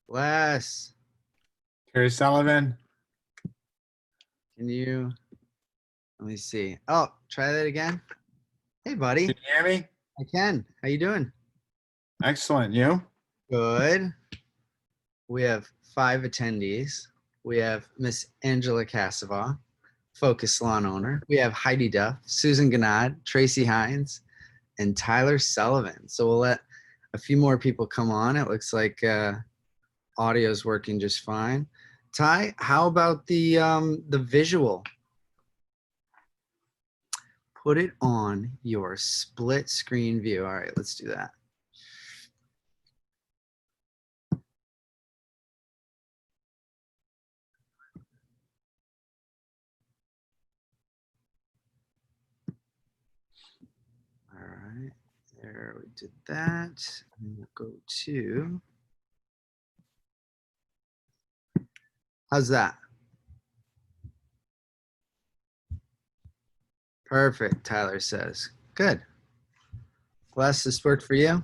Les, Kerry Sullivan. can you, let me see. Oh, try that again. Hey, Can buddy. you hear me? I can. How you doing? Excellent. You? Good. We have 5 attendees. We have Miss Angela Casava, Focus Salon owner. We have Heidi Duff, Susan Gannad, Tracy Hines, and Tyler Sullivan. So we'll let a few more people come on. It looks like audio is working just fine. Ty, how about the visual? Put it on your split screen view. All right, let's do that. All right, there we did that. And we'll go to, how's that? Perfect, Tyler says. Good. Les, this worked for you?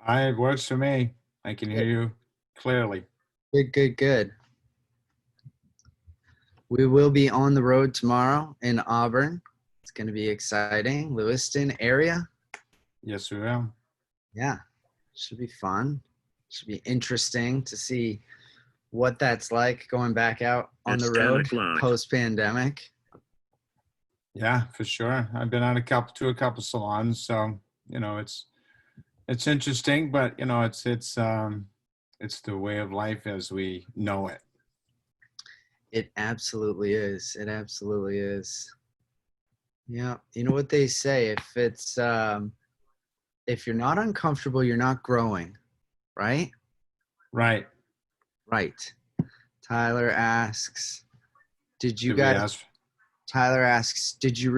It works for me. I can hear you clearly. Good, good, good. We will be on the road tomorrow in Auburn. It's going to be exciting. Lewiston area. Yes, we will. Yeah, should be fun. Should be interesting to see what that's like going back out on the road post-pandemic. Yeah, for sure. I've been on a couple salons, so you know it's interesting, but you know it's the way of life as we know it. It absolutely is. It absolutely is. Yeah, you know what they say, if you're not uncomfortable, you're not growing, right? Right. Right. Tyler asks, did you Did we guys ask? Tyler asks, did you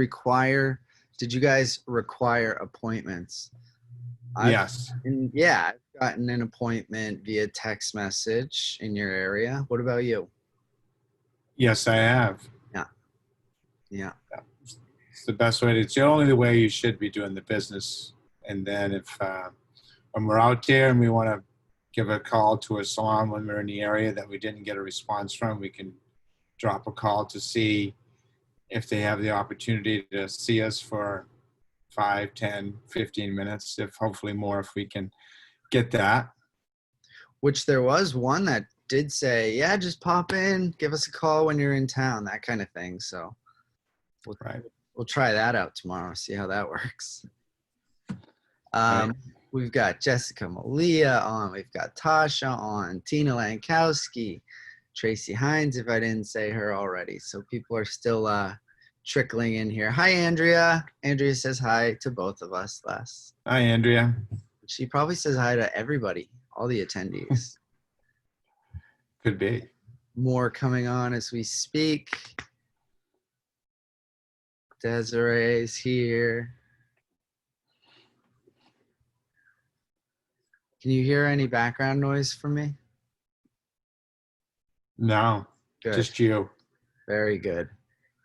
guys require appointments? Yes. Yeah, I've gotten an appointment via text message in your area. What about you? Yes, I have. Yeah. Yeah. It's the best way. It's the only way you should be doing the business. And then if when we're out there and we want to give a call to a salon when we're in the area that we didn't get a response from, we can drop a call to see if they have the opportunity to see us for 5, 10, 15 minutes, if hopefully more if we can get that. Which there was one that did say, yeah, just pop in, give us a call when you're in town, that kind of thing. So we'll try that out tomorrow, see how that works. We've got Jessica Malia on, we've got Tasha on, Tina Lankowski, Tracy Hines, if I didn't say her already. So people are still trickling in here. Hi, Andrea. Andrea says hi to both of us, Les. Hi, Andrea. She probably says hi to everybody, all the attendees. Could be. More coming on as we speak. Desiree's here. Can you hear any background noise from me? No, Good. just you. Very good.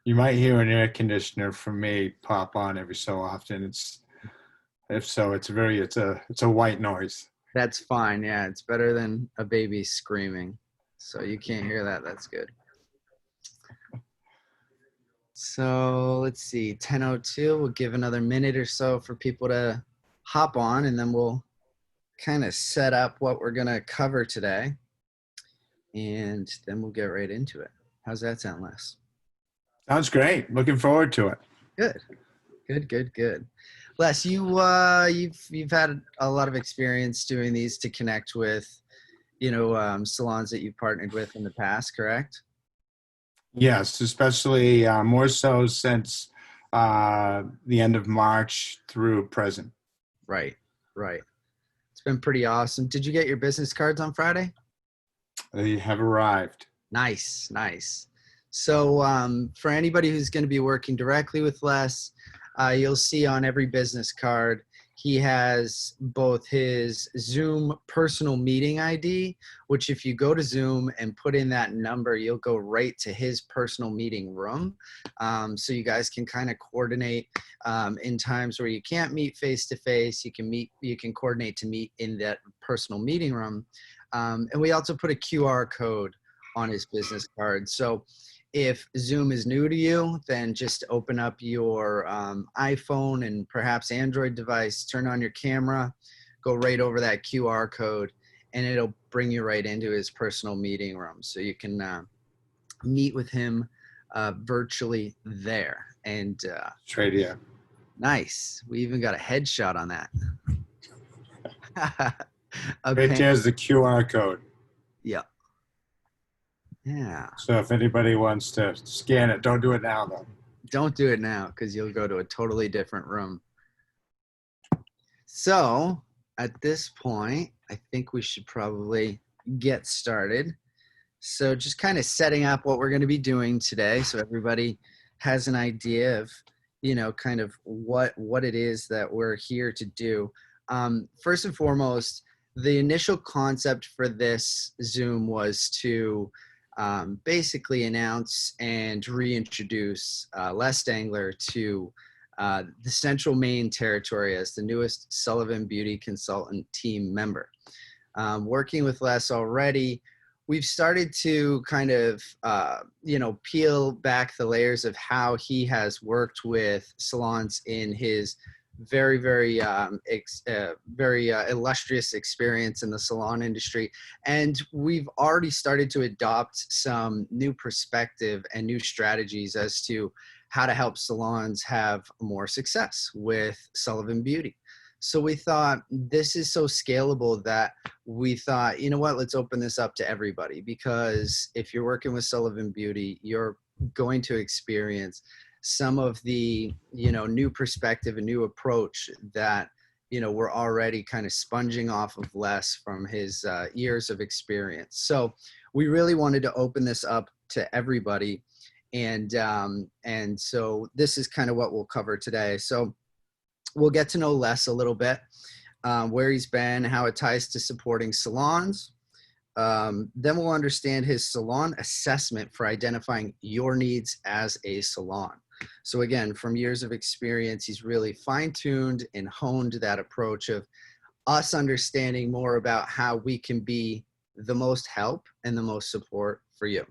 You might hear an air conditioner from me pop on every so often. If so, it's a white noise. That's fine. Yeah, it's better than a baby screaming. So you can't hear that. That's good. So let's see, 10:02. We'll give another minute or so for people to hop on, and then we'll kind of set up what we're going to cover today. And then we'll get right into it. How's that sound, Les? Sounds great. Looking forward to it. Good. Good, good, good. Les, you've had a lot of experience doing these to connect with, salons that you've partnered with in the past, correct? Yes, especially more so since the end of March through present. Right, right. It's been pretty awesome. Did you get your business cards on Friday? They have arrived. Nice, nice. So for anybody who's going to be working directly with Les, you'll see on every business card, he has both his Zoom personal meeting ID, which if you go to Zoom and put in that number, you'll go right to his personal meeting room. So you guys can kind of coordinate in times where you can't meet face to face. You can coordinate to meet in that personal meeting room. And we also put a QR code on his business card. So if Zoom is new to you, then just open up your iPhone and perhaps Android device, turn on your camera, go right over that QR code, and it'll bring you right into his personal meeting room. So you can meet with him virtually there. And Straight here. nice. We even got a headshot on that. Right there's the QR code. Yeah. Yeah. So if anybody wants to scan it, don't do it now though. Don't do it now because you'll go to a totally different room. So at this point, I think we should probably get started. So just kind of setting up what we're going to be doing today so everybody has an idea of, you know, kind of what it is that we're here to do. First and foremost, the initial concept for this Zoom was to basically announce and reintroduce Les Dangler to the Central Maine territory as the newest Sullivan Beauty Consultant team member. Working with Les already, we've started to kind of, you know, peel back the layers of how he has worked with salons in his very, very, very illustrious experience in the salon industry. And we've already started to adopt some new perspective and new strategies as to how to help salons have more success with Sullivan Beauty. So we thought this is so scalable that we thought, you know what, let's open this up to everybody, because if you're working with Sullivan Beauty, you're going to experience some of the, you know, new perspective and new approach that, you know, we're already kind of sponging off of Les from his years of experience. So we really wanted to open this up to everybody. And so this is kind of what we'll cover today. So we'll get to know Les a little bit, where he's been, how it ties to supporting salons. Then we'll understand his salon assessment for identifying your needs as a salon. So again, from years of experience, he's really fine-tuned and honed that approach of us understanding more about how we can be the most help and the most support for you.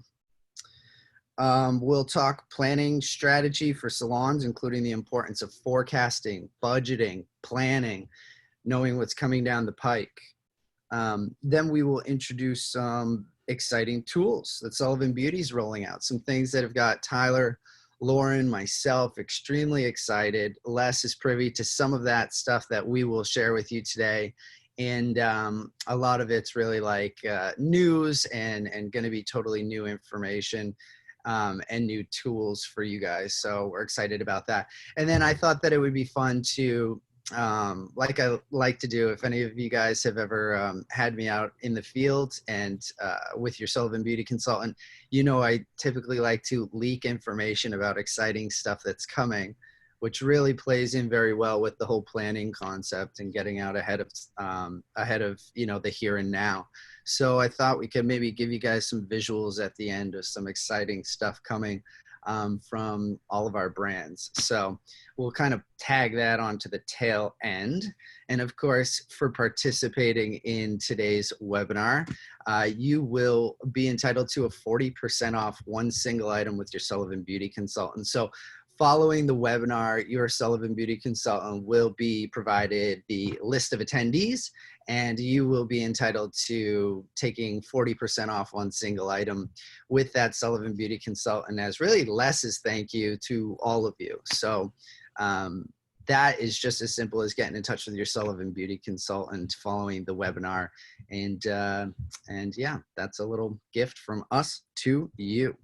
We'll talk planning strategy for salons, including the importance of forecasting, budgeting, planning, knowing what's coming down the pike. Then we will introduce some exciting tools that Sullivan Beauty is rolling out, some things that have got Tyler, Lauren, myself extremely excited. Les is privy to some of that stuff that we will share with you today. And a lot of it's really like news and going to be totally new information and new tools for you guys. So we're excited about that. And then I thought that it would be fun to, like I like to do, if any of you guys have ever had me out in the field and with your Sullivan Beauty Consultant, you know, I typically like to leak information about exciting stuff that's coming, which really plays in very well with the whole planning concept and getting out ahead of, you know, the here and now. So I thought we could maybe give you guys some visuals at the end of some exciting stuff coming from all of our brands. So we'll kind of tag that onto the tail end. And of course, for participating in today's webinar, you will be entitled to a 40% off one single item with your Sullivan Beauty Consultant. So following the webinar, your Sullivan Beauty Consultant will be provided the list of attendees, and you will be entitled to taking 40% off one single item with that Sullivan Beauty Consultant as really Les's thank you to all of you. So that is just as simple as getting in touch with your Sullivan Beauty Consultant following the webinar. And yeah, that's a little gift from us to you.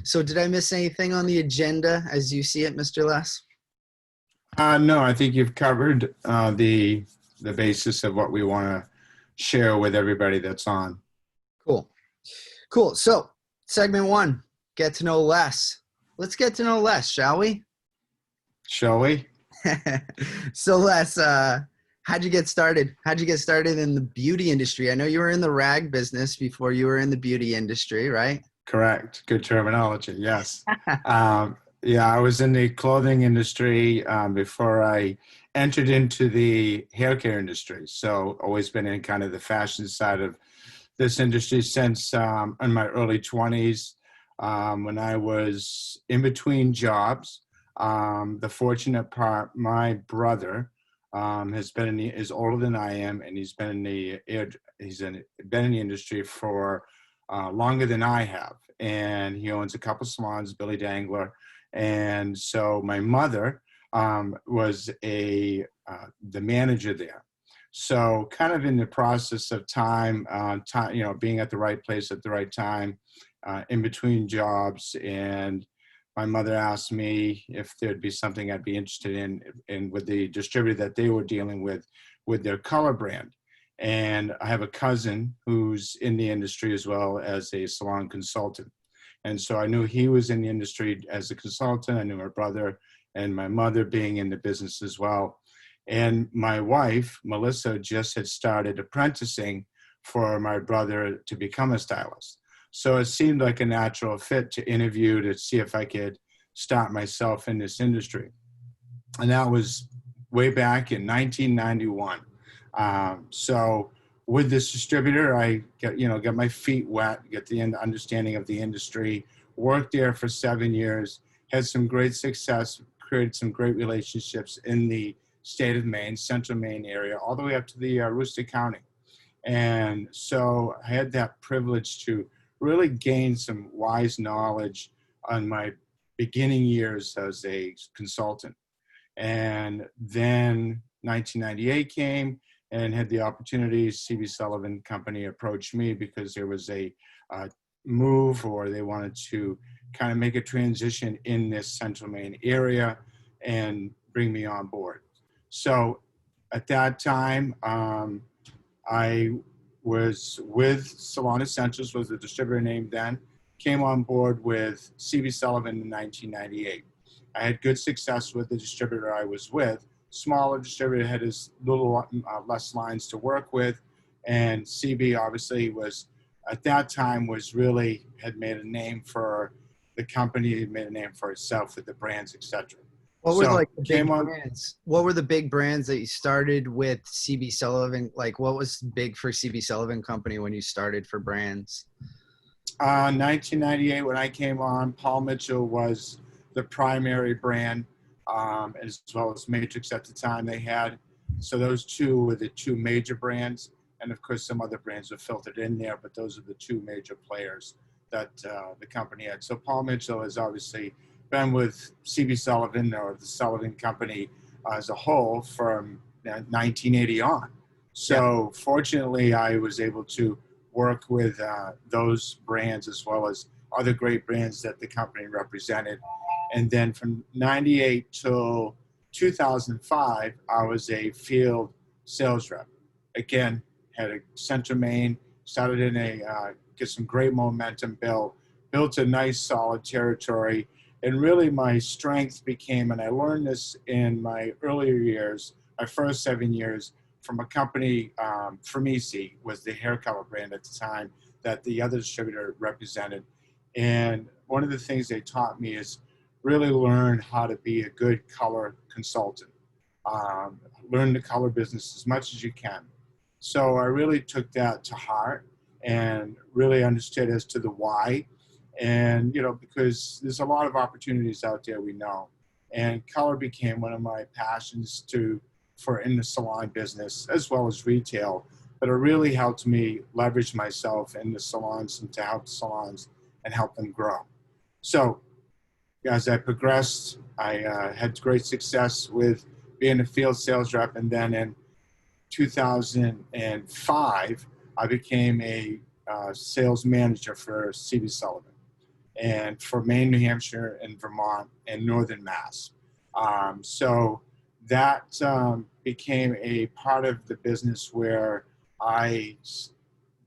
So did I miss anything on the agenda as you see it, Mr. Les? No, I think you've covered the basis of what we want to share with everybody that's on. Cool. Cool. So segment one, get to know Les. Let's get to know Les, shall we? Shall we? So Les, how'd you get started? How'd you get started in the beauty industry? I know you were in the rag business before you were in the beauty industry, right? Correct. Good terminology. Yes. Yeah, I was in the clothing industry before I entered into the hair care industry. So always been in kind of the fashion side of this industry since in my early 20s. When I was in between jobs, the fortunate part, my brother has been in the, is older than I am, and he's been in the been in the industry for longer than I have, and he owns a couple salons, Billy Dangler. And so my mother was the manager there. So kind of in the process of time, you know, being at the right place at the right time, in between jobs. And my mother asked me if there'd be something I'd be interested in with the distributor that they were dealing with their color brand. And I have a cousin who's in the industry as well as a salon consultant. And so I knew he was in the industry as a consultant. I knew my brother and my mother being in the business as well. And my wife, Melissa, just had started apprenticing for my brother to become a stylist. So it seemed like a natural fit to interview to see if I could start myself in this industry. And that was way back in 1991. So with this distributor, I got my feet wet, get the understanding of the industry, worked there for 7 years, had some great success, created some great relationships in the state of Maine, central Maine area, all the way up to the Aroostook County. And so I had that privilege to really gain some wise knowledge on my beginning years as a consultant. And then 1998 came and had the opportunity. CB Sullivan Company approached me because there was a move, or they wanted to kind of make a transition in this central Maine area and bring me on board. So at that time, I was with Salon Essentials, was the distributor name then, came on board with CB Sullivan in 1998. I had good success with the distributor I was with. Smaller distributor had his little less lines to work with, and CB obviously was, at that time, was really had made a name for the company, had made a name for itself with the brands, etc. What were So like the big came on. brands? What were the big brands that you started with CB Sullivan? Like what was big for CB Sullivan Company when you started for brands? 1998, when I came on, Paul Mitchell was the primary brand, as well as Matrix at the time they had. So those two were the two major brands. And of course, some other brands were filtered in there, but those are the two major players that the company had. So Paul Mitchell has obviously been with CB Sullivan, or the Sullivan Company as a whole, from 1980 on. So fortunately, I was able to work with those brands as well as other great brands that the company represented. And then from 98 till 2005, I was a field sales rep. Again, had a central Maine, started in get some great momentum built a nice solid territory. And really my strength became, and I learned this in my earlier years, my first 7 years, from a company, Firmisi was the hair color brand at the time that the other distributor represented. And one of the things they taught me is really learn how to be a good color consultant. Learn the color business as much as you can. So I really took that to heart and really understood as to the why. And, because there's a lot of opportunities out there, we know. And color became one of my passions for in the salon business as well as retail, but it really helped me leverage myself in the salons and to help salons and help them grow. So as I progressed, I had great success with being a field sales rep. And then in 2005, I became a sales manager for CB Sullivan and for Maine, New Hampshire, and Vermont, and Northern Mass. So that became a part of the business where I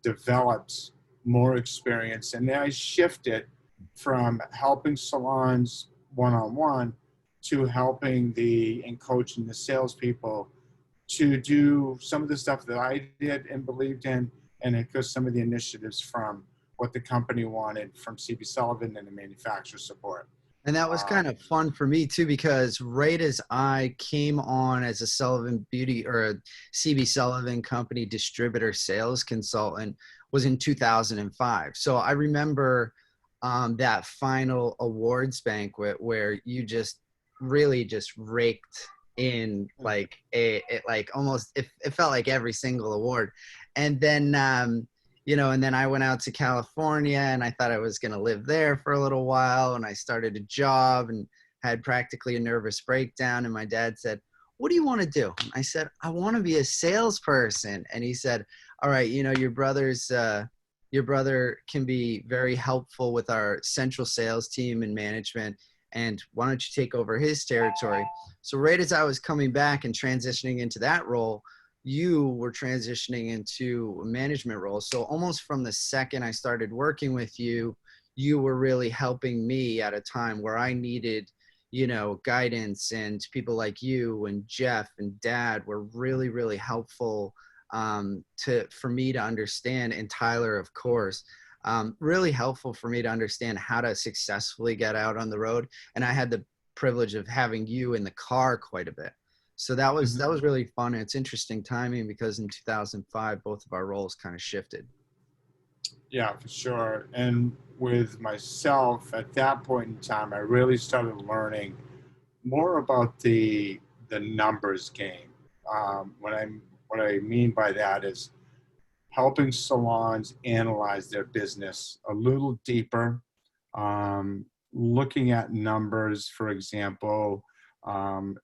developed more experience, and then I shifted from helping salons one-on-one to helping and coaching the salespeople to do some of the stuff that I did and believed in, and of course some of the initiatives from what the company wanted from CB Sullivan and the manufacturer support. And that was kind of fun for me too, because right as I came on as a Sullivan Beauty or a CB Sullivan Company distributor sales consultant was in 2005. So I remember that final awards banquet where you just really just raked in like like almost it felt like every single award. And then and then I went out to California and I thought I was going to live there for a little while. And I started a job and had practically a nervous breakdown. And my dad said, "What do you want to do?" I said, "I want to be a salesperson." And he said, "All right, your brother can be very helpful with our central sales team and management. And why don't you take over his territory?" So right as I was coming back and transitioning into that role, you were transitioning into a management role. So almost from the second I started working with you, you were really helping me at a time where I needed, guidance, and people like you and Jeff and Dad were really, really helpful for me to understand, and Tyler, of course, really helpful for me to understand how to successfully get out on the road. And I had the privilege of having you in the car quite a bit. So that was really fun. And it's interesting timing because in 2005, both of our roles kind of shifted. Yeah, for sure. And with myself at that point in time, I really started learning more about the numbers game. What I mean by that is helping salons analyze their business a little deeper, looking at numbers, for example. Um,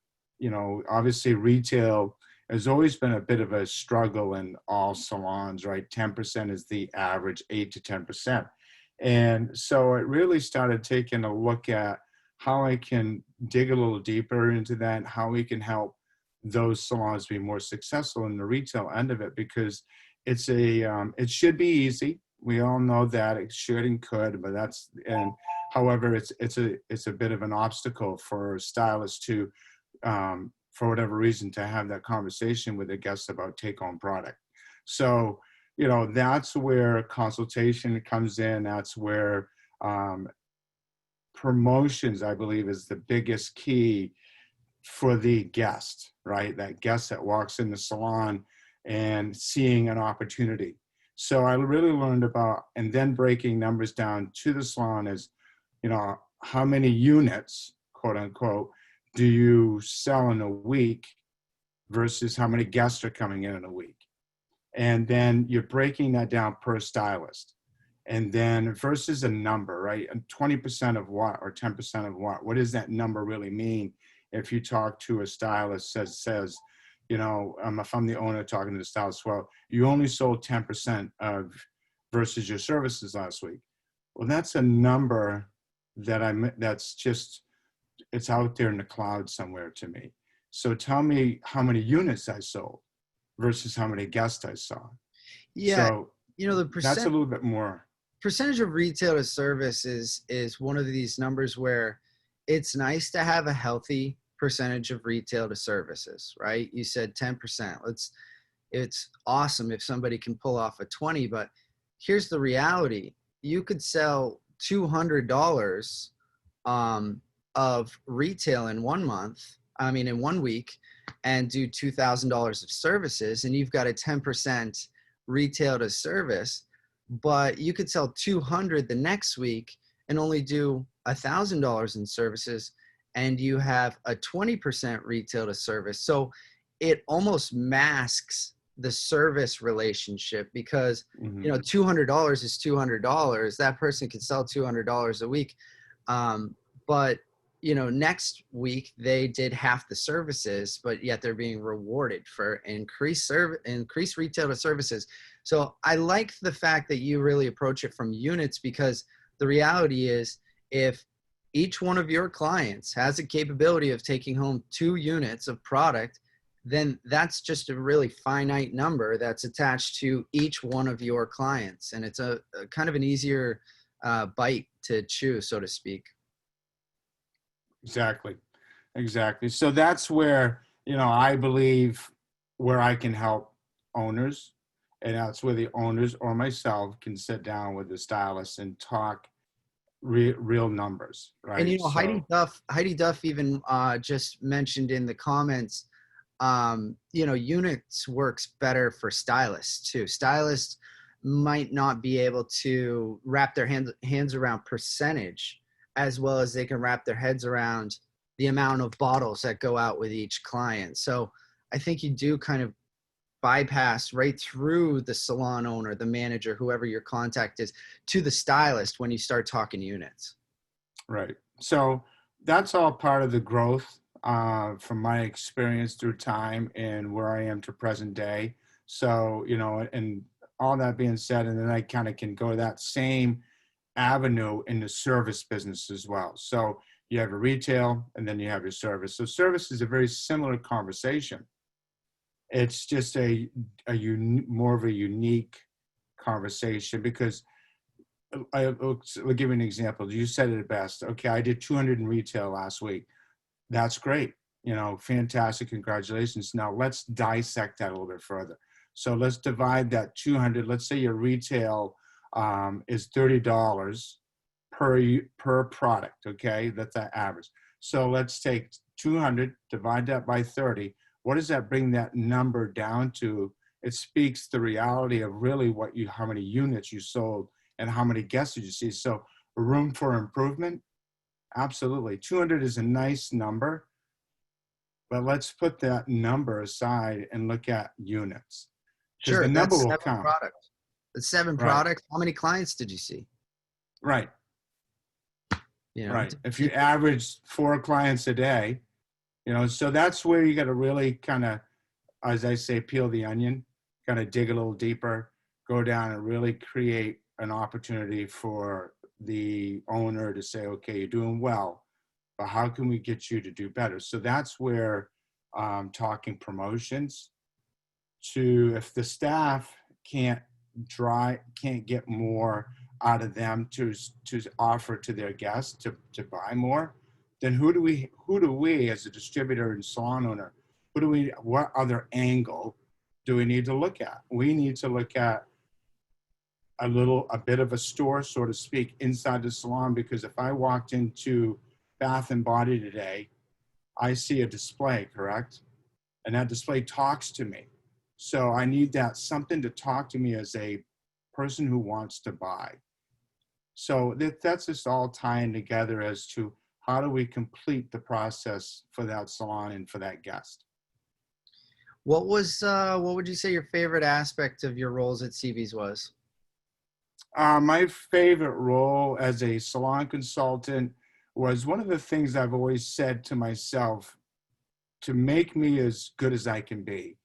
Obviously retail has always been a bit of a struggle in all salons, right? 10% is the average, 8 to 10%. And so it really started taking a look at how I can dig a little deeper into that, how we can help those salons be more successful in the retail end of it, because it should be easy. We all know that it should and could, but however, it's a bit of an obstacle for stylists to, for whatever reason, to have that conversation with the guests about take-home product. So, that's where consultation comes in. That's where promotions, I believe, is the biggest key for the guest, right? That guest that walks in the salon and seeing an opportunity. So I really learned about, and then breaking numbers down to the salon is, how many units, quote unquote, do you sell in a week versus how many guests are coming in a week? And then you're breaking that down per stylist. And then versus a number, right? And 20% of what or 10% of what? What does that number really mean? If you talk to a stylist says, if I'm the owner talking to the stylist, well, you only sold 10% of versus your services last week. Well, that's a number that's just, it's out there in the cloud somewhere to me. So tell me how many units I sold versus how many guests I saw. Yeah. So that's a little bit more. Percentage of retail to service is one of these numbers where it's nice to have a healthy percentage of retail to services, right? You said 10%. It's awesome if somebody can pull off a 20, but here's the reality. You could sell $200 of retail in 1 month, in 1 week, and do $2,000 of services, and you've got a 10% retail to service, but you could sell 200 the next week and only do $1,000 in services, and you have a 20% retail to service. So it almost masks the service relationship because, $200 is $200. That person could sell $200 a week. But next week they did half the services, but yet they're being rewarded for increased retail to services. So I like the fact that you really approach it from units, because the reality is if each one of your clients has a capability of taking home 2 units of product, then that's just a really finite number that's attached to each one of your clients. And it's a kind of an easier bite to chew, so to speak. Exactly. So that's where, I believe where I can help owners, and that's where the owners or myself can sit down with the stylist and talk real numbers, And right? you know, So Heidi Duff even just mentioned in the comments, you know, units works better for stylists too. Stylists might not be able to wrap their hands around percentage as well as they can wrap their heads around the amount of bottles that go out with each client. So I think you do kind of bypass right through the salon owner, the manager, whoever your contact is, to the stylist when you start talking units. right. So that's all part of the growth from my experience through time and where I am to present day. So, you know, and all that being said, and then I kind of can go that same avenue in the service business as well. So you have a retail and then you have your service. So service is a very similar conversation. It's just more of a unique conversation because I'll give you an example. You said it best. Okay, I did 200 in retail last week. That's great. You know, fantastic. Congratulations. Now let's dissect that a little bit further. So let's divide that 200. Let's say your retail is $30 per product. Okay, that's that average. So let's take 200, divide that by 30. What does that bring that number down to? It speaks the reality of really how many units you sold and how many guests did you see. So room for improvement, absolutely. 200 is a nice number, but let's put that number aside and look at units because Sure, the number that's will seven come. products. That's seven Right, products. How many clients did you see? right, You know, right. If you average 4 clients a day, you know, so that's where you got to really kind of, as I say, peel the onion, kind of dig a little deeper, go down and really create an opportunity for the owner to say, okay, you're doing well, but how can we get you to do better? So that's where talking promotions to, if the staff can't get more out of them to offer to their guests to buy more, then who do we as a distributor and salon owner, what other angle do we need to look at? We need to look at a bit of a store, so to speak, inside the salon, because if I walked into Bath and Body today, I see a display, correct? And that display talks to me. So I need something to talk to me as a person who wants to buy. So that's just all tying together as to how do we complete the process for that salon and for that guest. what would you say your favorite aspect of your roles at CB's was? My favorite role as a salon consultant was one of the things I've always said to myself to make me as good as I can be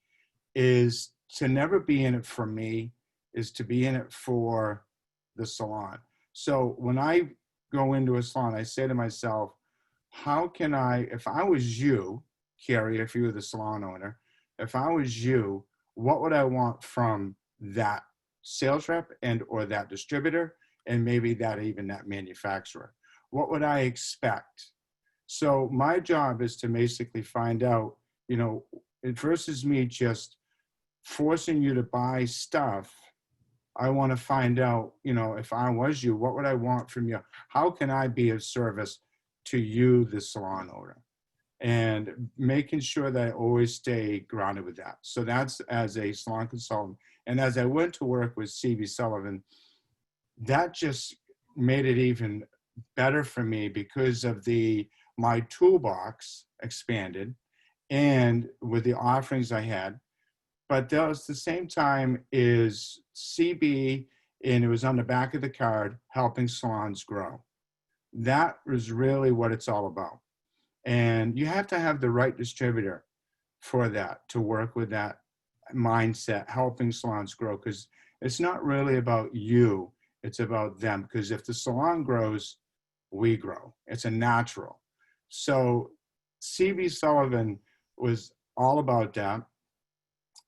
is to never be in it for me, is to be in it for the salon. So when I go into a salon, I say to myself, how can if I was you, Kerry, if you were the salon owner, if I was you, what would I want from that sales rep or that distributor and maybe that manufacturer? What would I expect? So my job is to basically find out, you know, versus me just forcing you to buy stuff. I want to find out, you know, if I was you, what would I want from you? How can I be of service to you, the salon owner? And making sure that I always stay grounded with that. So that's as a salon consultant. And as I went to work with Kerry Sullivan, that just made it even better for me because of my toolbox expanded and with the offerings I had. But that was the same time is CB, and it was on the back of the card, helping salons grow. That was really what it's all about. And you have to have the right distributor for that, to work with that mindset, helping salons grow, because it's not really about you, it's about them. Because if the salon grows, we grow. It's a natural. So Kerry Sullivan was all about that.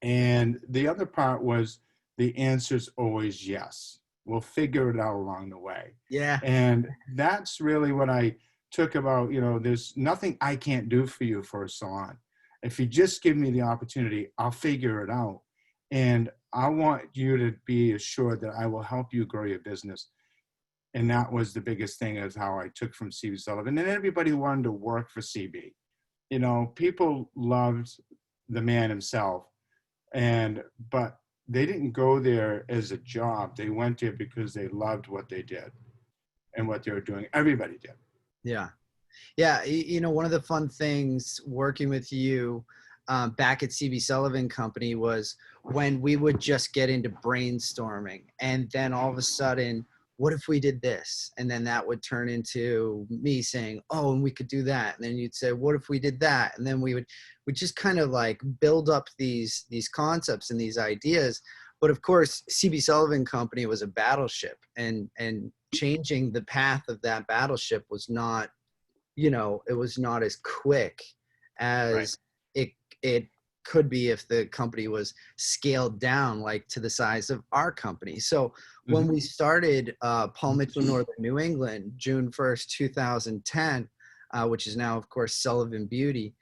And the other part was the answer's always yes. We'll figure it out along the way. Yeah. And that's really what I took about, you know, there's nothing I can't do for you for a salon. If you just give me the opportunity, I'll figure it out. And I want you to be assured that I will help you grow your business And that was the biggest thing, is how I took from CB Sullivan and everybody who wanted to work for CB. You know, people loved the man himself, but they didn't go there as a job. They went there because they loved what they did and what they were doing. Everybody did. Yeah. Yeah. You know, one of the fun things working with you back at CB Sullivan Company was when we would just get into brainstorming, and then all of a sudden, what if we did this? And then that would turn into me saying, oh, and we could do that. And then you'd say, what if we did that? And then we would just kind of like build up these concepts and these ideas. But of course, CB Sullivan Company was a battleship, and changing the path of that battleship was not, you know, it was not as quick as it could be if the company was scaled down, like to the size of our company. So when we started Paul Mitchell Northern New England, June 1st, 2010, which is now, of course, Sullivan Beauty,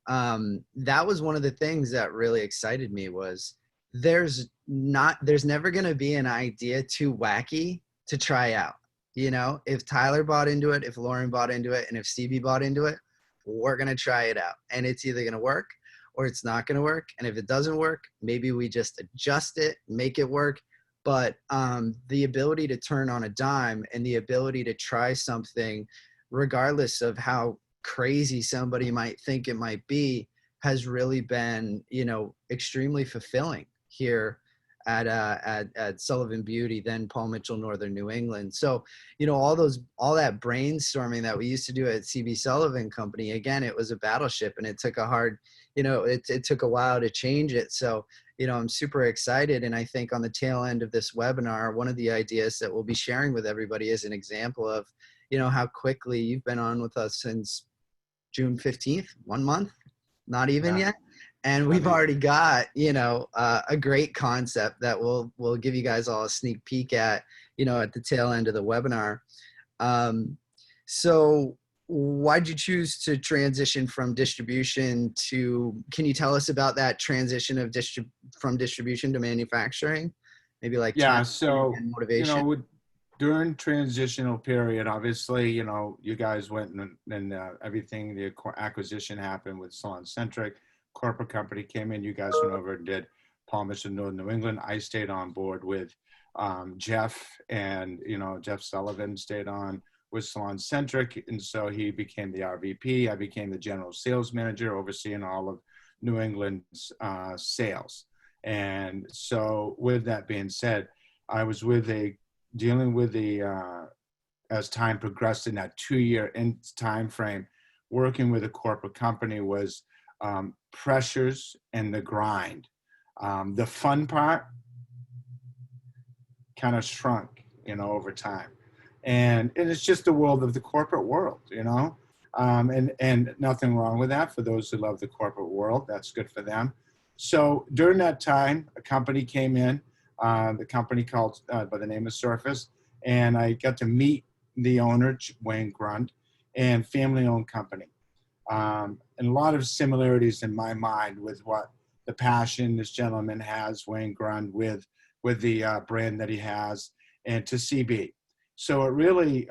that was one of the things that really excited me. Was there's never going to be an idea too wacky to try out. You know, if Tyler bought into it, if Lauren bought into it, and if Stevie bought into it, we're going to try it out. And it's either going to work or it's not going to work. And if it doesn't work, maybe we just adjust it, make it work. But the ability to turn on a dime and the ability to try something, regardless of how crazy somebody might think it might be, has really been, you know, extremely fulfilling here at Sullivan Beauty, then Paul Mitchell Northern New England. So, you know, all that brainstorming that we used to do at CB Sullivan Company, again, it was a battleship, and it took a hard, you know, it took a while to change it. So, you know, I'm super excited. And I think on the tail end of this webinar, one of the ideas that we'll be sharing with everybody is an example of, you know, how quickly you've been on with us since June 15th, 1 month, not even yet. And we've already got, you know, a great concept that we'll give you guys all a sneak peek at, you know, at the tail end of the webinar. So why'd you choose to transition from distribution to, can you tell us about that transition of from distribution to manufacturing? Maybe like so, motivation. You know, during transitional period, obviously, you know, you guys went and everything, the acquisition happened with Salon Centric. Corporate company came in, you guys went over and did Paul Mitchell Northern New England. I stayed on board with Jeff, and, you know, Jeff Sullivan stayed on with Salon Centric. And so he became the RVP. I became the general sales manager, overseeing all of New England's sales. And so with that being said, I was dealing with as time progressed in that 2-year time frame, working with a corporate company was pressures and the grind. The fun part kind of shrunk, you know, over time. And it's just the world of the corporate world, you know, and nothing wrong with that. For those who love the corporate world, that's good for them. So during that time, a company came in, the company called by the name of Surface, and I got to meet the owner, Wayne Grund, and family-owned company. And a lot of similarities in my mind with what the passion this gentleman has, Wayne Grund, with the brand that he has, and to CB. So it really,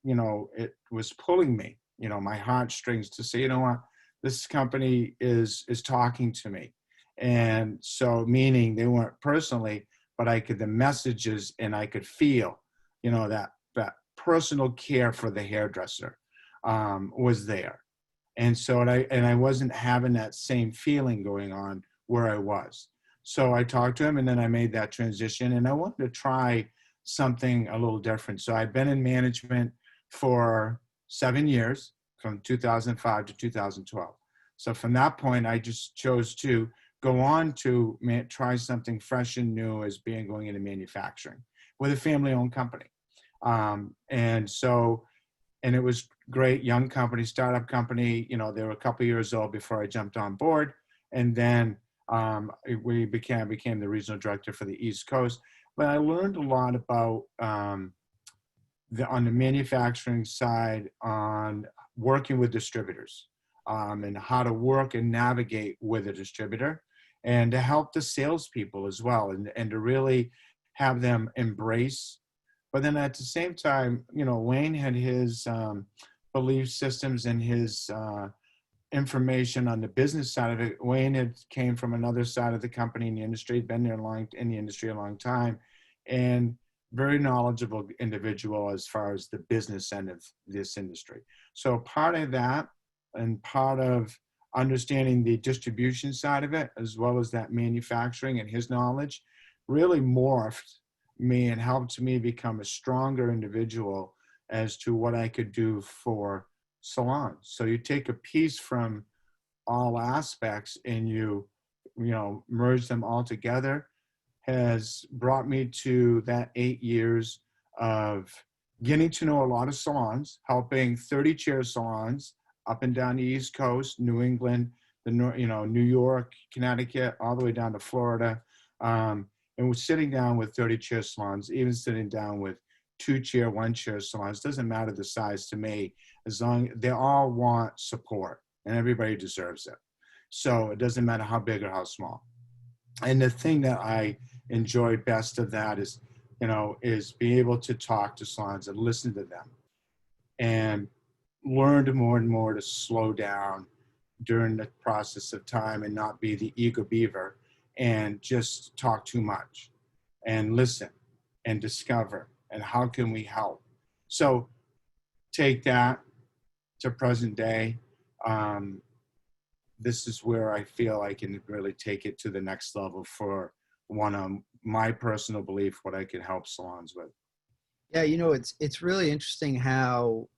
you know, it was pulling me, you know, my heartstrings to say, you know what, this company is talking to me. And so, meaning they weren't personally, but I could, the messages, and I could feel, you know, that personal care for the hairdresser was there. And so, I wasn't having that same feeling going on where I was. So I talked to him, and then I made that transition, and I wanted to try something a little different. So I've been in management for 7 years, from 2005 to 2012. So from that point, I just chose to go on to try something fresh and new as being going into manufacturing with a family-owned company. And it was great, young company, startup company. You know, they were a couple of years old before I jumped on board. And then I became the regional director for the East Coast. But I learned a lot about on the manufacturing side, on working with distributors, and how to work and navigate with a distributor, and to help the salespeople as well, and to really have them embrace But then at the same time, Wayne had his belief systems and his information on the business side of it. Wayne had came from another side of the company in the industry, been there in the industry a long time, and very knowledgeable individual as far as the business end of this industry. So part of that and part of understanding the distribution side of it, as well as that manufacturing and his knowledge, really morphed me and helped me become a stronger individual as to what I could do for salons. So you take a piece from all aspects and you merge them all together, has brought me to that 8 years of getting to know a lot of salons, helping 30 chair salons up and down the East Coast, New England, New York, Connecticut, all the way down to Florida. And we're sitting down with 30 chair salons, even sitting down with 2 chair, 1 chair salons. Doesn't matter the size to me, as long they all want support and everybody deserves it. So it doesn't matter how big or how small. And the thing that I enjoy best of that is, is being able to talk to salons and listen to them and learn more and more to slow down during the process of time and not be the eager beaver and just talk too much and listen and discover and how can we help. So take that to present day. This is where I feel I can really take it to the next level for one of my personal belief, what I can help salons with. Yeah, it's really interesting how,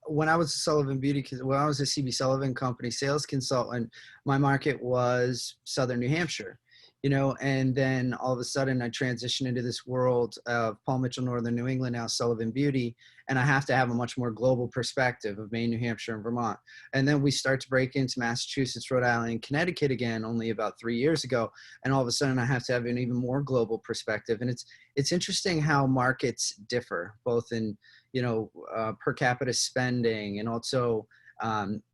when I was a when I was a CB Sullivan company sales consultant, my market was Southern New Hampshire, and then all of a sudden I transitioned into this world of Paul Mitchell, Northern New England, now Sullivan Beauty, and I have to have a much more global perspective of Maine, New Hampshire, and Vermont. And then we start to break into Massachusetts, Rhode Island, and Connecticut again only about 3 years ago, and all of a sudden I have to have an even more global perspective. And it's interesting how markets differ, both in per capita spending and also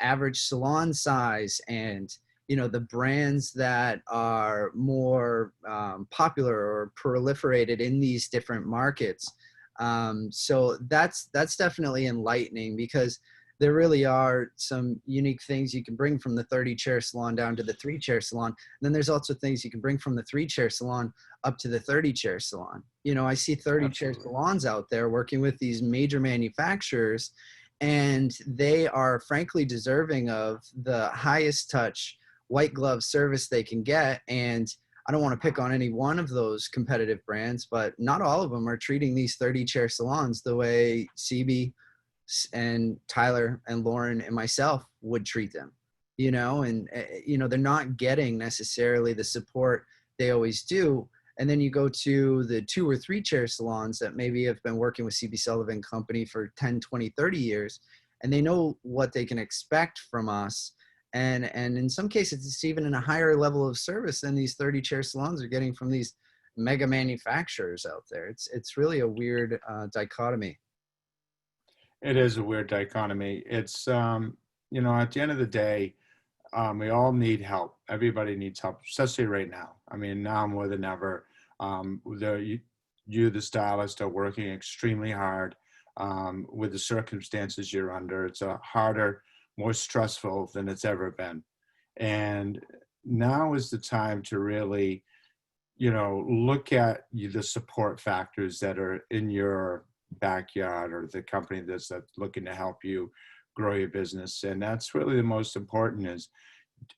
average salon size and the brands that are more popular or proliferated in these different markets. So that's definitely enlightening, because there really are some unique things you can bring from the 30 chair salon down to the 3 chair salon. And then there's also things you can bring from the 3 chair salon up to the 30 chair salon. I see 30 chair salons out there working with these major manufacturers, and they are frankly deserving of the highest touch white glove service they can get. And I don't want to pick on any one of those competitive brands, but not all of them are treating these 30 chair salons the way CB and Tyler and Lauren and myself would treat them, and they're not getting necessarily the support they always do. And then you go to the 2 or 3 chair salons that maybe have been working with CB Sullivan Company for 10, 20, 30 years, and they know what they can expect from us. And in some cases, it's even in a higher level of service than these 30 chair salons are getting from these mega manufacturers out there. It's really a weird dichotomy. It is a weird dichotomy. It's, at the end of the day, we all need help. Everybody needs help, especially right now. I mean, now more than ever, the stylist, are working extremely hard with the circumstances you're under. It's a harder, more stressful than it's ever been. And now is the time to really, look at the support factors that are in your backyard, or the company that's looking to help you grow your business. And that's really the most important, is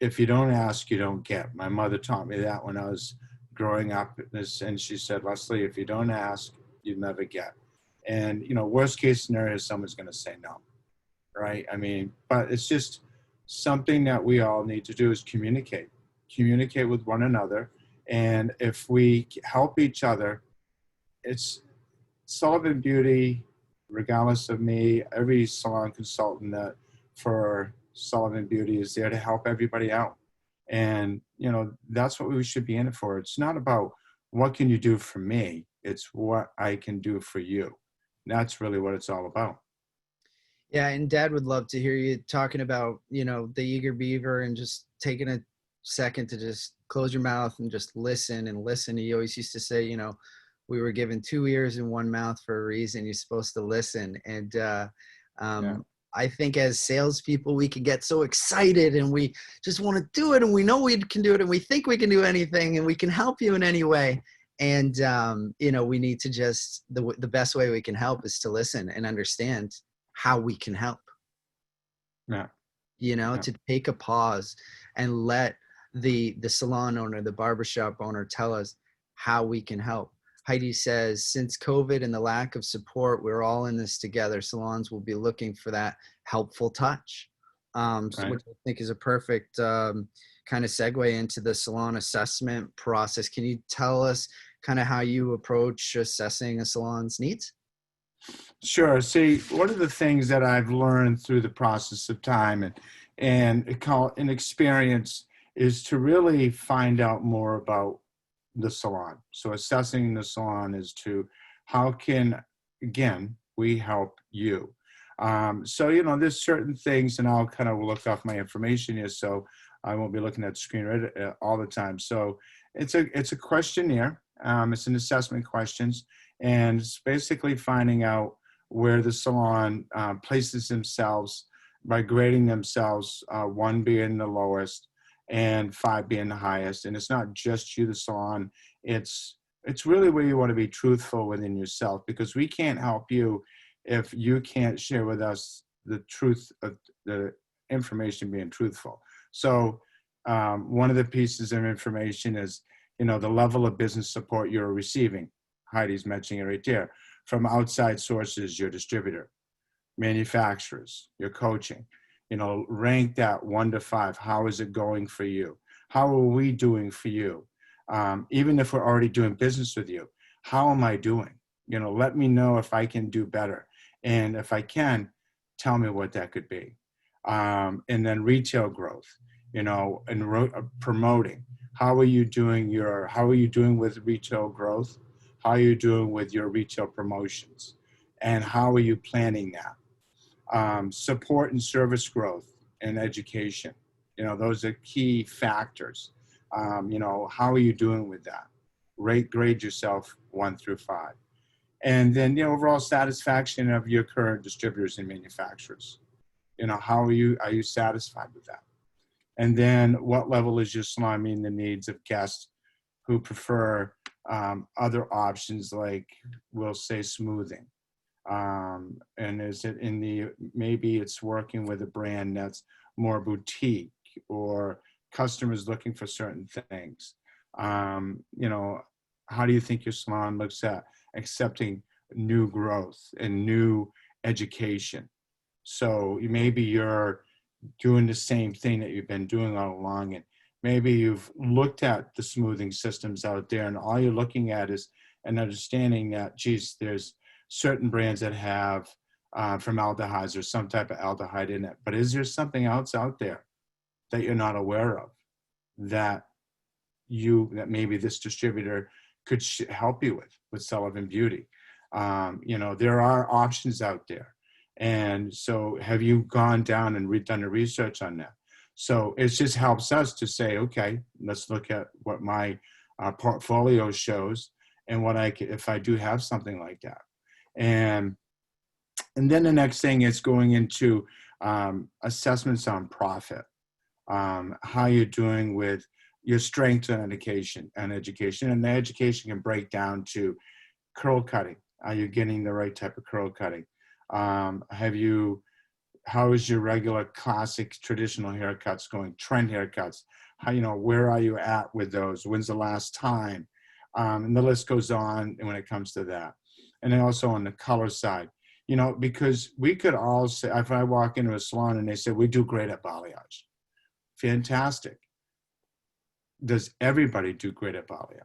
if you don't ask, you don't get. My mother taught me that when I was growing up, and she said, Leslie, if you don't ask, you never get. And, worst case scenario, someone's going to say no. Right? I mean, but it's just something that we all need to do, is communicate with one another. And if we help each other, it's Sullivan Beauty, regardless of me, every salon consultant that for Sullivan Beauty is there to help everybody out. And, that's what we should be in it for. It's not about what can you do for me, it's what I can do for you. And that's really what it's all about. Yeah, and Dad would love to hear you talking about, the eager beaver, and just taking a second to just close your mouth and just listen and listen. He always used to say, we were given two ears and one mouth for a reason. You're supposed to listen. And Yeah. I think as salespeople, we can get so excited and we just want to do it, and we know we can do it, and we think we can do anything, and we can help you in any way. And we need to just the best way we can help is to listen and understand how we can help. Yeah. To take a pause and let the salon owner, the barbershop owner tell us how we can help. Heidi says, since COVID and the lack of support, we're all in this together. Salons will be looking for that helpful touch, Right. which I think is a perfect kind of segue into the salon assessment process. Can you tell us kind of how you approach assessing a salon's needs? Sure. See, one of the things that I've learned through the process of time and experience is to really find out more about the salon. So assessing the salon is to how can, again, we help you. There's certain things, and I'll kind of look off my information here, so I won't be looking at the screen all the time. So it's a questionnaire. It's an assessment questions, and it's basically finding out where the salon places themselves by grading themselves, 1 being the lowest and 5 being the highest. And it's not just you, the salon. It's really where you want to be truthful within yourself, because we can't help you if you can't share with us the truth of the information being truthful. So one of the pieces of information is, the level of business support you're receiving. Heidi's mentioning it right there. From outside sources, your distributor, manufacturers, your coaching, rank that 1 to 5. How is it going for you? How are we doing for you? Even if we're already doing business with you, how am I doing? Let me know if I can do better. And if I can, tell me what that could be. And then retail growth, and promoting. How are you doing with retail growth? How are you doing with your retail promotions? And how are you planning that? Support and service growth and education. Those are key factors. How are you doing with that? Grade yourself 1 through 5. And then the overall satisfaction of your current distributors and manufacturers. How are you satisfied with that? And then what level is your salon meeting the needs of guests who prefer other options, like we'll say smoothing? And is it maybe it's working with a brand that's more boutique, or customers looking for certain things? How do you think your salon looks at accepting new growth and new education? So maybe you're doing the same thing that you've been doing all along, and maybe you've looked at the smoothing systems out there, and all you're looking at is an understanding that, geez, there's certain brands that have formaldehydes or some type of aldehyde in it. But is there something else out there that you're not aware of that maybe this distributor could help you with Sullivan Beauty? There are options out there. And so have you gone down and done the research on that? So it just helps us to say, okay, let's look at what my portfolio shows and if I do have something like that. And then the next thing is going into assessments on profit, how you're doing with your strengths and education. And the education can break down to curl cutting. Are you getting the right type of curl cutting? How is your regular classic traditional haircuts going? Trend haircuts, where are you at with those? When's the last time? And the list goes on when it comes to that. And then also on the color side, because we could all say, if I walk into a salon and they say, we do great at balayage. Fantastic. Does everybody do great at balayage?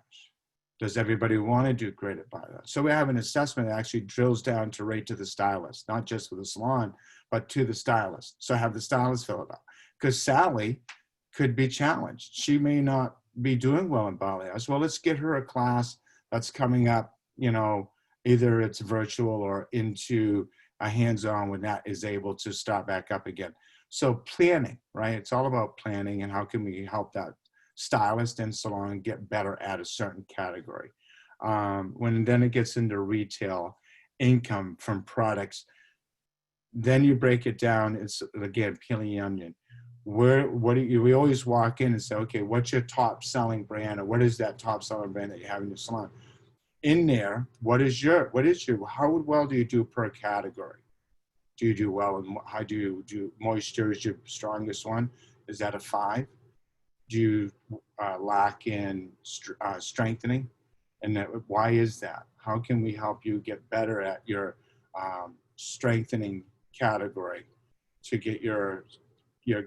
Does everybody want to do great at balayage? So we have an assessment that actually drills down to the stylist, not just for the salon, but to the stylist. So have the stylist fill it out. Because Sally could be challenged. She may not be doing well in balayage. Well, let's get her a class that's coming up, either it's virtual or into a hands-on when that is able to start back up again. So planning, right? It's all about planning and how can we help that stylist and salon get better at a certain category. When then it gets into retail income from products, then you break it down. It's again peeling the onion. We always walk in and say, okay, what's your top selling brand, or what is that top selling brand that you have in your salon? In there, how well do you do per category? Do you do well? And how do you do? Moisture is your strongest one. Is that a 5? Do you lack in strengthening? And why is that? How can we help you get better at your strengthening category to get your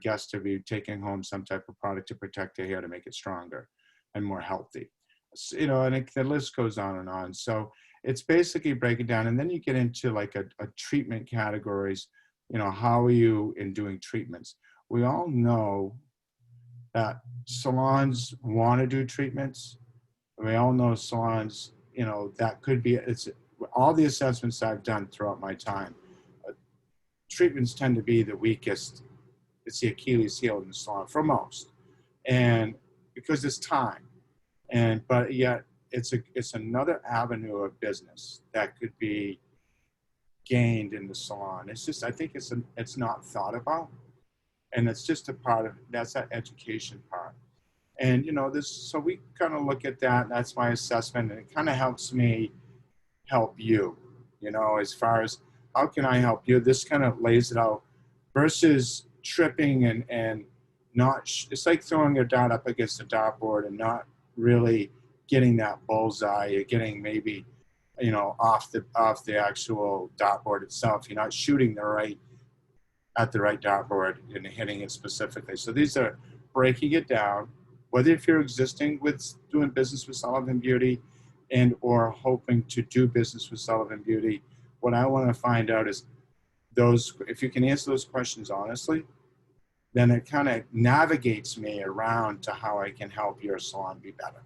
guests to be taking home some type of product to protect their hair to make it stronger and more healthy? So, and the list goes on and on. So it's basically breaking down, and then you get into like a treatment categories. How are you in doing treatments? We all know that salons want to do treatments. We all know salons, that could be, it's all the assessments I've done throughout my time. Treatments tend to be the weakest. It's the Achilles heel in the salon for most. And because it's time. But yet it's another avenue of business that could be gained in the salon. It's just, I think it's not thought about. And it's just a part of, that's that education part. And, so we kind of look at that. That's my assessment. And it kind of helps me help you, as far as how can I help you? This kind of lays it out versus tripping and not, it's like throwing a dart up against a dartboard and not really getting that bullseye. You're getting maybe, off the actual dartboard itself. You're not shooting at the right dartboard and hitting it specifically. So these are breaking it down, whether if you're existing with doing business with Sullivan Beauty and or hoping to do business with Sullivan Beauty. What I want to find out is if you can answer those questions honestly, then it kind of navigates me around to how I can help your salon be better.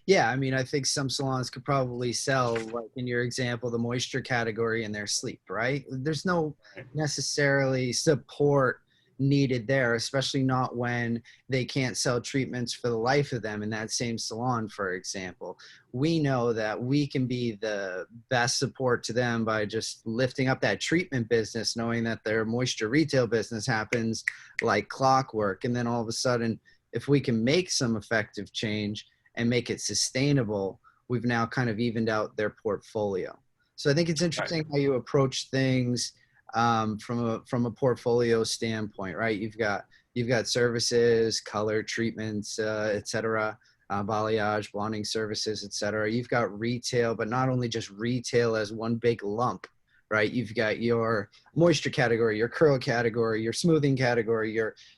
Yeah, I mean, I think some salons could probably sell, like in your example, the moisture category in their sleep, right? There's no necessarily support needed there, especially not when they can't sell treatments for the life of them in that same salon, for example. We know that we can be the best support to them by just lifting up that treatment business, knowing that their moisture retail business happens like clockwork. And then all of a sudden, if we can make some effective change and make it sustainable, we've now kind of evened out their portfolio. So I think it's interesting how you approach things from a portfolio standpoint, right? You've got services, color treatments, et cetera, balayage, blonding services, et cetera. You've got retail, but not only just retail as one big lump, right? You've got your moisture category, your curl category, your smoothing category,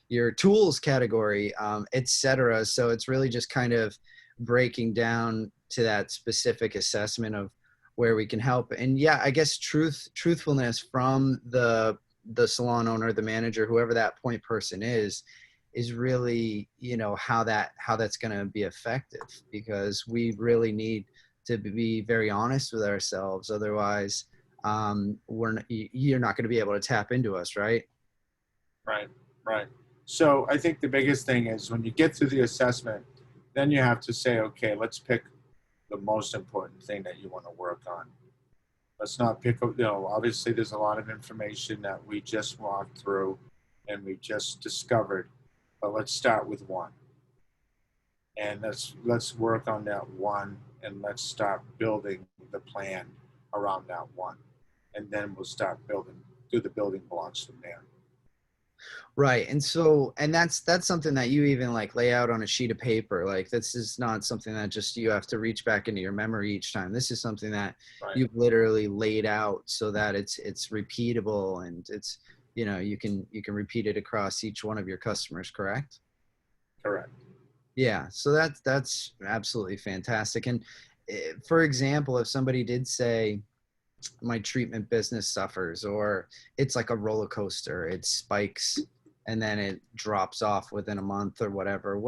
your tools category, et cetera. So it's really just kind of breaking down to that specific assessment of where we can help. And yeah, I guess truthfulness from the salon owner, the manager, whoever that point person is really, how that's going to be effective, because we really need to be very honest with ourselves. Otherwise, you're not going to be able to tap into us, right? Right. So I think the biggest thing is when you get through the assessment, then you have to say, okay, let's pick the most important thing that you want to work on. Let's not pick, obviously there's a lot of information that we just walked through and we just discovered, but let's start with one. And let's work on that one, and let's start building the plan around that one. And then we'll start do the building blocks from there. Right. And so, and that's something that you even like lay out on a sheet of paper. Like, this is not something that just you have to reach back into your memory each time. This is something that you've literally laid out so that it's repeatable, and it's, you can repeat it across each one of your customers, correct? Correct. Yeah. So that's absolutely fantastic. And for example, if somebody did say, my treatment business suffers, or it's like a roller coaster, it spikes and then it drops off within a month or whatever,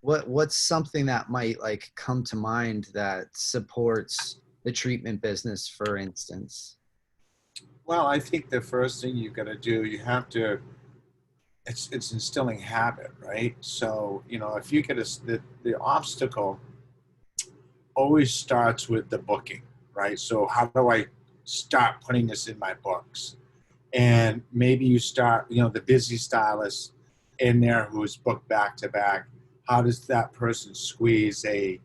what's something that might like come to mind that supports the treatment business, for instance? Well, I think the first thing you've got to do, it's instilling habit, right? So, if you get the obstacle always starts with the booking, right? So how do I start putting this in my books? And maybe you start, the busy stylist in there who's booked back to back. How does that person squeeze a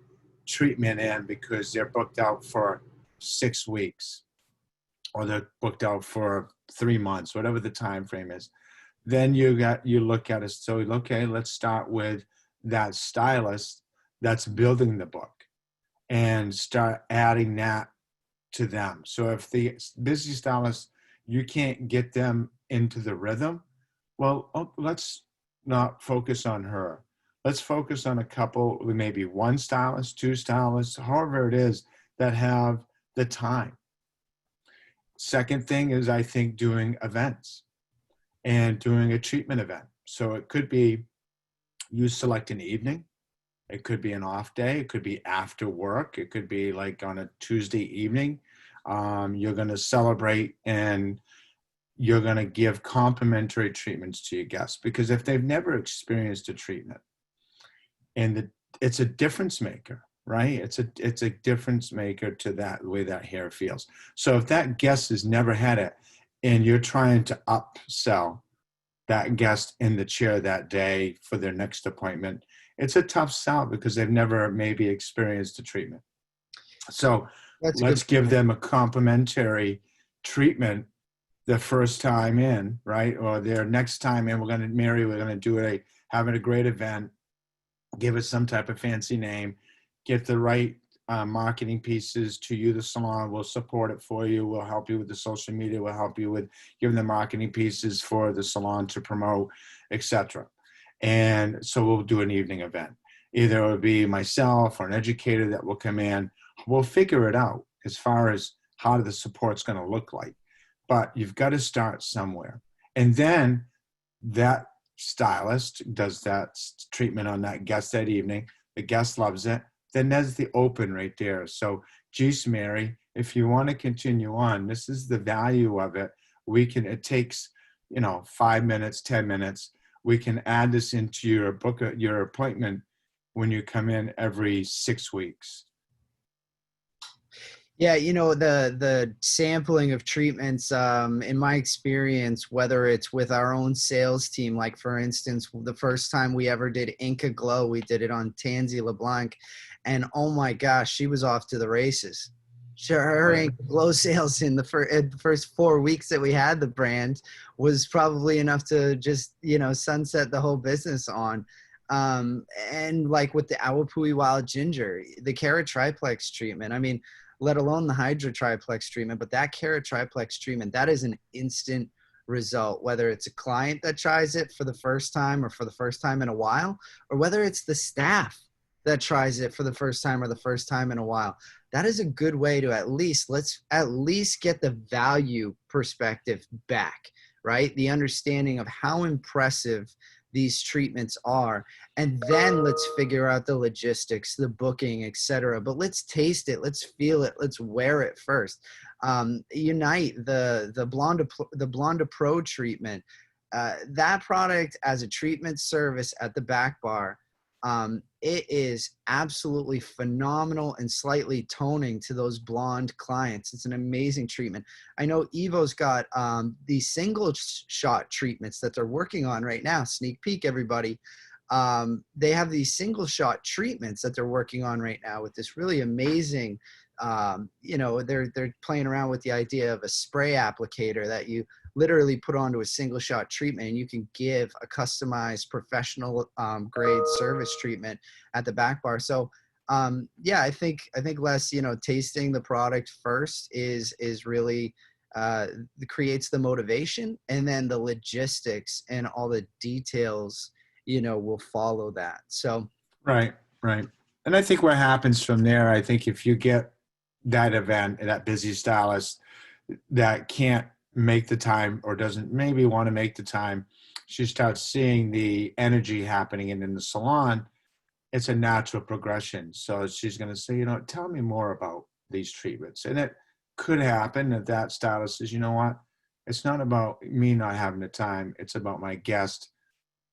treatment in because they're booked out for 6 weeks or they're booked out for 3 months, whatever the time frame is? Then you look at it. So, okay, let's start with that stylist that's building the book and start adding that to them. So if the busy stylist, you can't get them into the rhythm, well, let's not focus on her. Let's focus on a couple, maybe one stylist, two stylists, however it is, that have the time. Second thing is, I think, doing events and doing a treatment event. So it could be you select an evening. It could be an off day. It could be after work. It could be like on a Tuesday evening. You're going to celebrate and you're going to give complimentary treatments to your guests, because if they've never experienced a treatment, and it's a difference maker, right? It's a difference maker to that way that hair feels. So if that guest has never had it and you're trying to upsell that guest in the chair that day for their next appointment, it's a tough sell because they've never maybe experienced a treatment. So let's give them a complimentary treatment the first time in, right? Or their next time in, we're going to do having a great event, give it some type of fancy name, get the right marketing pieces to you, the salon. We'll support it for you. We'll help you with the social media. We'll help you with giving the marketing pieces for the salon to promote, etc. And so we'll do an evening event. Either it will be myself or an educator that will come in. We'll figure it out as far as how the support's going to look like. But you've got to start somewhere. And then that stylist does that treatment on that guest that evening. The guest loves it. Then there's the open right there. So, geez, Mary, if you want to continue on, this is the value of it. It takes, 5 minutes, 10 minutes. We can add this into your appointment when you come in every 6 weeks. Yeah, the sampling of treatments, in my experience, whether it's with our own sales team, like for instance, the first time we ever did Inca Glow, we did it on Tansy LeBlanc, and oh my gosh, she was off to the races. Her Inca Glow sales in the first 4 weeks that we had the brand was probably enough to just, sunset the whole business on. And like with the Awapui Wild Ginger, the Carrot Triplex treatment, I mean, let alone the Hydra Triplex treatment, but that Carrot Triplex treatment, that is an instant result, whether it's a client that tries it for the first time or for the first time in a while, or whether it's the staff that tries it for the first time or the first time in a while. That is a good way to let's at least get the value perspective back, right? The understanding of how impressive these treatments are, and then let's figure out the logistics, the booking, etc. But let's taste it, let's feel it, let's wear it first. Unite the Blonda Pro treatment, that product as a treatment service at the back bar, it is absolutely phenomenal and slightly toning to those blonde clients. It's an amazing treatment. I know Evo's got these single shot treatments that they're working on right now. Sneak peek, everybody. They have these single shot treatments that they're working on right now with this really amazing, they're playing around with the idea of a spray applicator that you literally put onto a single shot treatment, and you can give a customized professional grade service treatment at the back bar. So I think Les, tasting the product first is really creates the motivation, and then the logistics and all the details will follow that. So right. And I think what happens from there, I think if you get that event and that busy stylist that can't make the time or doesn't maybe want to make the time, she starts seeing the energy happening in the salon. It's a natural progression. So she's going to say, tell me more about these treatments. And it could happen if that stylist says, you know what, it's not about me not having the time. It's about my guest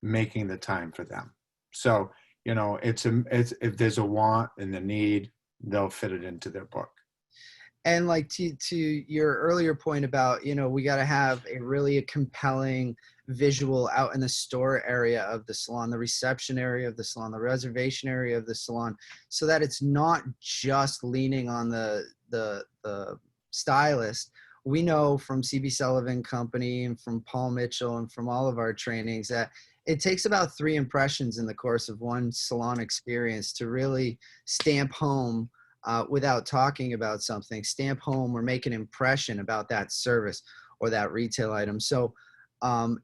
making the time for them. So, it's if there's a want and the need, they'll fit it into their book. And like to your earlier point about, we got to have a compelling visual out in the store area of the salon, the reception area of the salon, the reservation area of the salon, so that it's not just leaning on the stylist. We know from CB Sullivan Company and from Paul Mitchell and from all of our trainings that it takes about 3 impressions in the course of one salon experience to really stamp home, without talking about something, stamp home or make an impression about that service or that retail item. So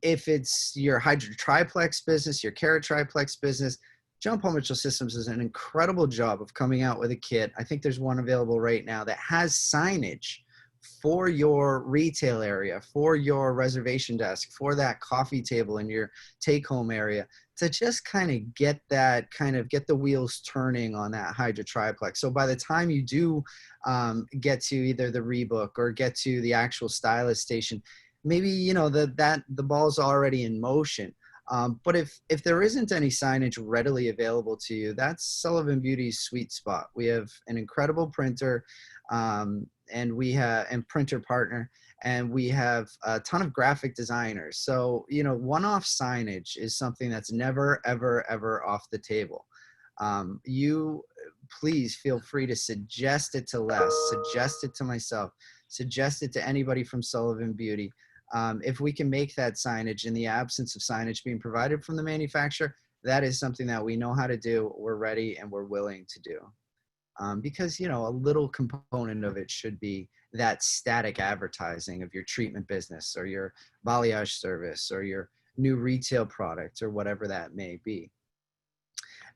if it's your Hydro Triplex business, your Kerry Triplex business, John Paul Mitchell Systems does an incredible job of coming out with a kit. I think there's one available right now that has signage for your retail area, for your reservation desk, for that coffee table in your take-home area, to just kind of get the wheels turning on that Hydro Triplex. So by the time you do get to either the rebook or get to the actual stylist station, maybe the ball's already in motion. But if there isn't any signage readily available to you, that's Sullivan Beauty's sweet spot. We have an incredible printer, and printer partner, and we have a ton of graphic designers. So, one-off signage is something that's never, ever, ever off the table. You please feel free to suggest it to Les, suggest it to myself, suggest it to anybody from Sullivan Beauty. If we can make that signage in the absence of signage being provided from the manufacturer, that is something that we know how to do, we're ready, and we're willing to do. Because, a little component of it should be that static advertising of your treatment business or your balayage service or your new retail product or whatever that may be.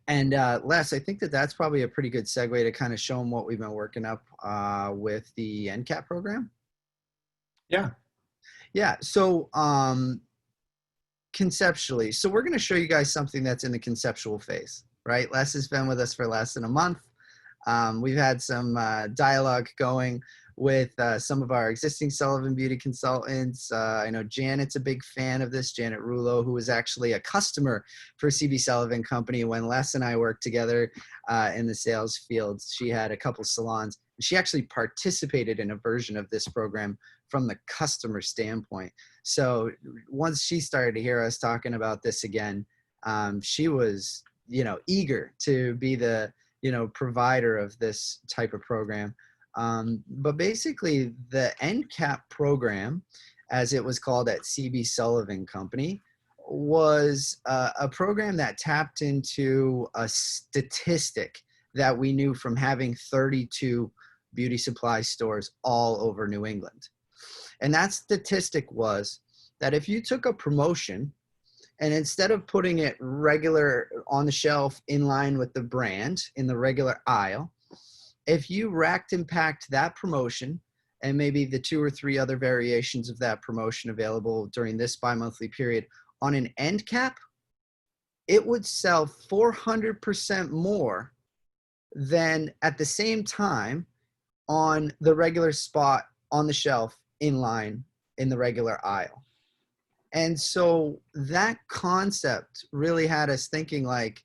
And Les, I think that's probably a pretty good segue to kind of show them what we've been working up with the NCAP program. Yeah. Yeah. So conceptually, so we're going to show you guys something that's in the conceptual phase, right? Les has been with us for less than a month. We've had some dialogue going with some of our existing Sullivan Beauty consultants. I know Janet's a big fan of this, Janet Rulo, who was actually a customer for CB Sullivan Company when Les and I worked together in the sales field. She had a couple salons. She actually participated in a version of this program from the customer standpoint. So once she started to hear us talking about this again, she was, eager to be the provider of this type of program. But basically the NCAP program, as it was called at CB Sullivan Company, was a program that tapped into a statistic that we knew from having 32 beauty supply stores all over New England. And that statistic was that if you took a promotion and instead of putting it regular on the shelf in line with the brand in the regular aisle, if you racked and packed that promotion and maybe the 2 or 3 other variations of that promotion available during this bi-monthly period on an end cap, it would sell 400% more than at the same time on the regular spot on the shelf in line in the regular aisle. And so that concept really had us thinking, like,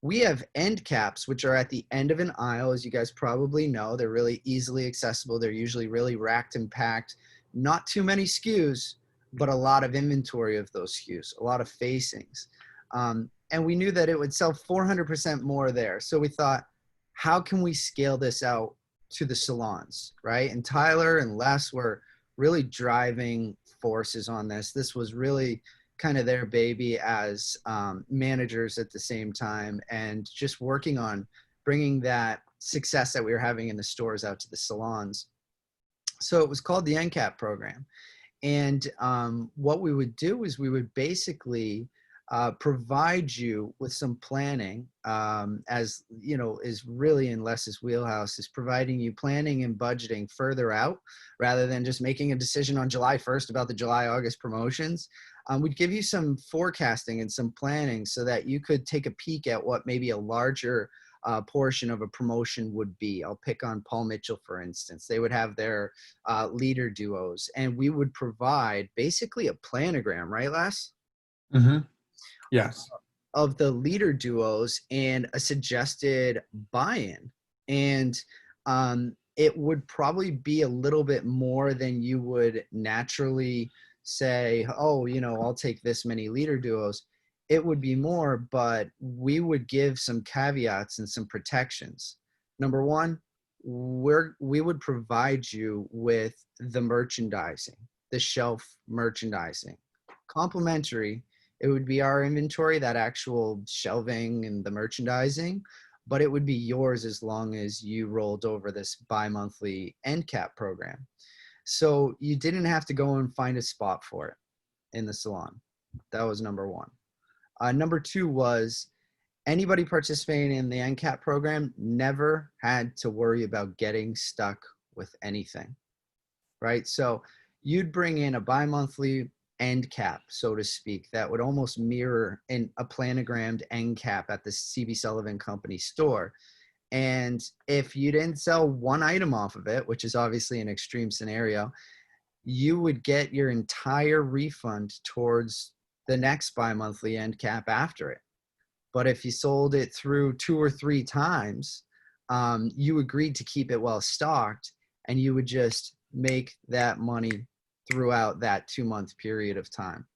we have end caps, which are at the end of an aisle, as you guys probably know. They're really easily accessible. They're usually really racked and packed. Not too many SKUs, but a lot of inventory of those SKUs, a lot of facings. And we knew that it would sell 400% more there. So we thought, how can we scale this out to the salons, right? And Tyler and Les were really driving forces on this. This was really kind of their baby as managers at the same time, and just working on bringing that success that we were having in the stores out to the salons. So it was called the NCAP program. And what we would do is we would basically provide you with some planning, as is really in Les's wheelhouse, is providing you planning and budgeting further out rather than just making a decision on July 1st about the July-August promotions. We'd give you some forecasting and some planning so that you could take a peek at what maybe a larger portion of a promotion would be. I'll pick on Paul Mitchell, for instance. They would have their leader duos, and we would provide basically a planogram, right, Les? Mm-hmm. Yes. Of the leader duos and a suggested buy-in And it would probably be a little bit more than you would naturally say, oh, I'll take this many leader duos. It would be more, but we would give some caveats and some protections. Number one, we would provide you with the merchandising, the shelf merchandising, complimentary. It would be our inventory, that actual shelving and the merchandising, but it would be yours as long as you rolled over this bi-monthly end cap program. So you didn't have to go and find a spot for it in the salon. That was number one. Number two was anybody participating in the end cap program never had to worry about getting stuck with anything, right? So you'd bring in a bi-monthly end cap, so to speak, that would almost mirror a planogrammed end cap at the CB Sullivan Company store. And if you didn't sell one item off of it, which is obviously an extreme scenario, you would get your entire refund towards the next bi-monthly end cap after it. But if you sold it through 2 or 3 times, you agreed to keep it well stocked, and you would just make that money throughout that 2-month period of time.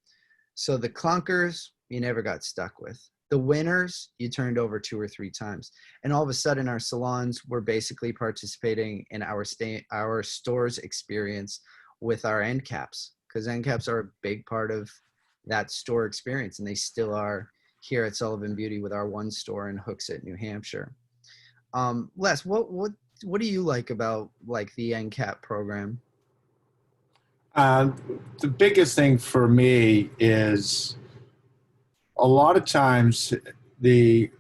So the clunkers, you never got stuck with. The winners, you turned over 2 or 3 times. And all of a sudden, our salons were basically participating in our store's experience with our end caps, because end caps are a big part of that store experience, and they still are here at Sullivan Beauty with our one store in Hooksett, New Hampshire. Les, what do you like about the end cap program? The biggest thing for me is a lot of times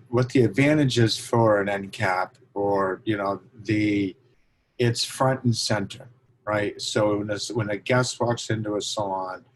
what the advantages for an end cap, or it's front and center, right? So when a guest walks into a salon,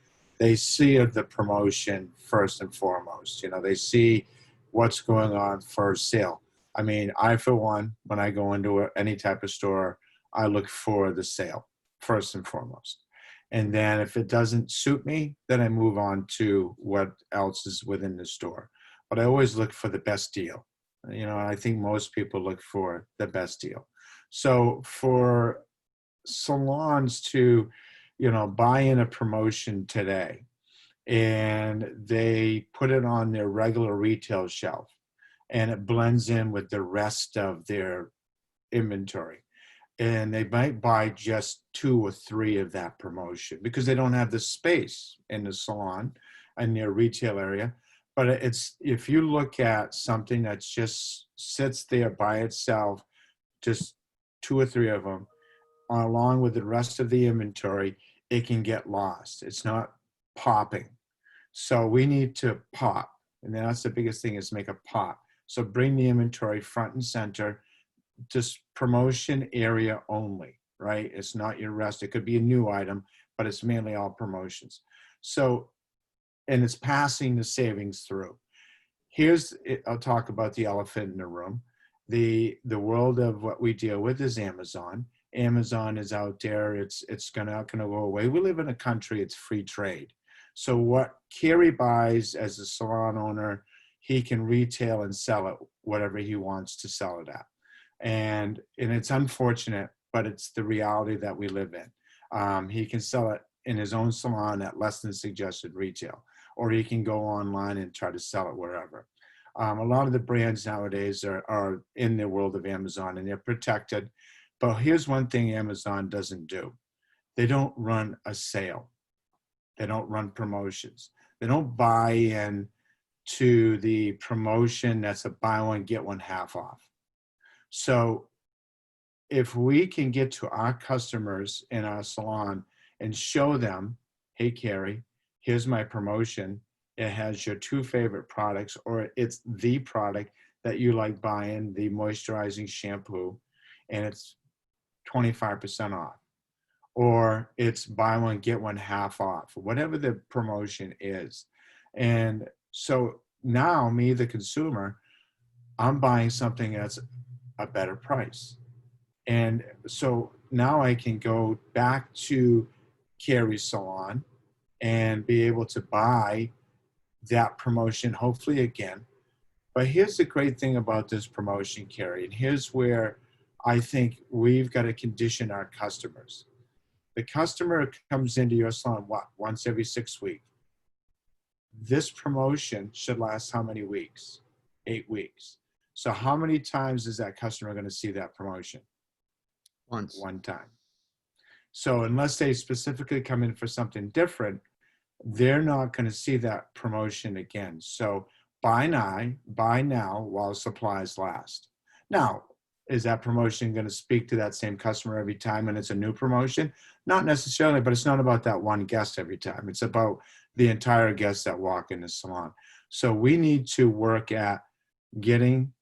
they see the promotion first and foremost. They see what's going on for sale. I mean, I, for one, when I go into any type of store, I look for the sale first and foremost. And then if it doesn't suit me, then I move on to what else is within the store. But I always look for the best deal. I think most people look for the best deal. So for salons to, buy in a promotion today and they put it on their regular retail shelf and it blends in with the rest of their inventory, and they might buy just 2 or 3 of that promotion because they don't have the space in the salon in their retail area. But if you look at something that just sits there by itself, just 2 or 3 of them, along with the rest of the inventory, it can get lost. It's not popping. So we need to pop. And that's the biggest thing, is make a pop. So bring the inventory front and center, just promotion area only, right? It's not your rest. It could be a new item, but it's mainly all promotions. So, and it's passing the savings through. I'll talk about the elephant in the room. The world of what we deal with is Amazon. Amazon is out there. It's not going to go away. We live in a country, it's free trade. So what Kerry buys as a salon owner, he can retail and sell it whatever he wants to sell it at. And it's unfortunate, but it's the reality that we live in. He can sell it in his own salon at less than suggested retail, or he can go online and try to sell it wherever. A lot of the brands nowadays are in the world of Amazon, and they're protected. But here's one thing Amazon doesn't do. They don't run a sale. They don't run promotions. They don't buy in to the promotion that's a buy one, get one half off. So if we can get to our customers in our salon and show them, hey, Kerry, here's my promotion. It has your 2 favorite products, or it's the product that you like buying, the moisturizing shampoo, and it's 25% off. Or it's buy one, get one half off, whatever the promotion is. And so now me, the consumer, I'm buying something that's a better price. And so now I can go back to Kerry's salon and be able to buy that promotion, hopefully again. But here's the great thing about this promotion, Kerry, and here's where I think we've got to condition our customers. The customer comes into your salon, what, once every 6 weeks? This promotion should last how many weeks? 8 weeks. So how many times is that customer going to see that promotion? Once. One time. So unless they specifically come in for something different, they're not going to see that promotion again. So buy now while supplies last. Now, is that promotion going to speak to that same customer every time and it's a new promotion? Not necessarily, but it's not about that one guest every time. It's about the entire guests that walk in the salon. So we need to work at getting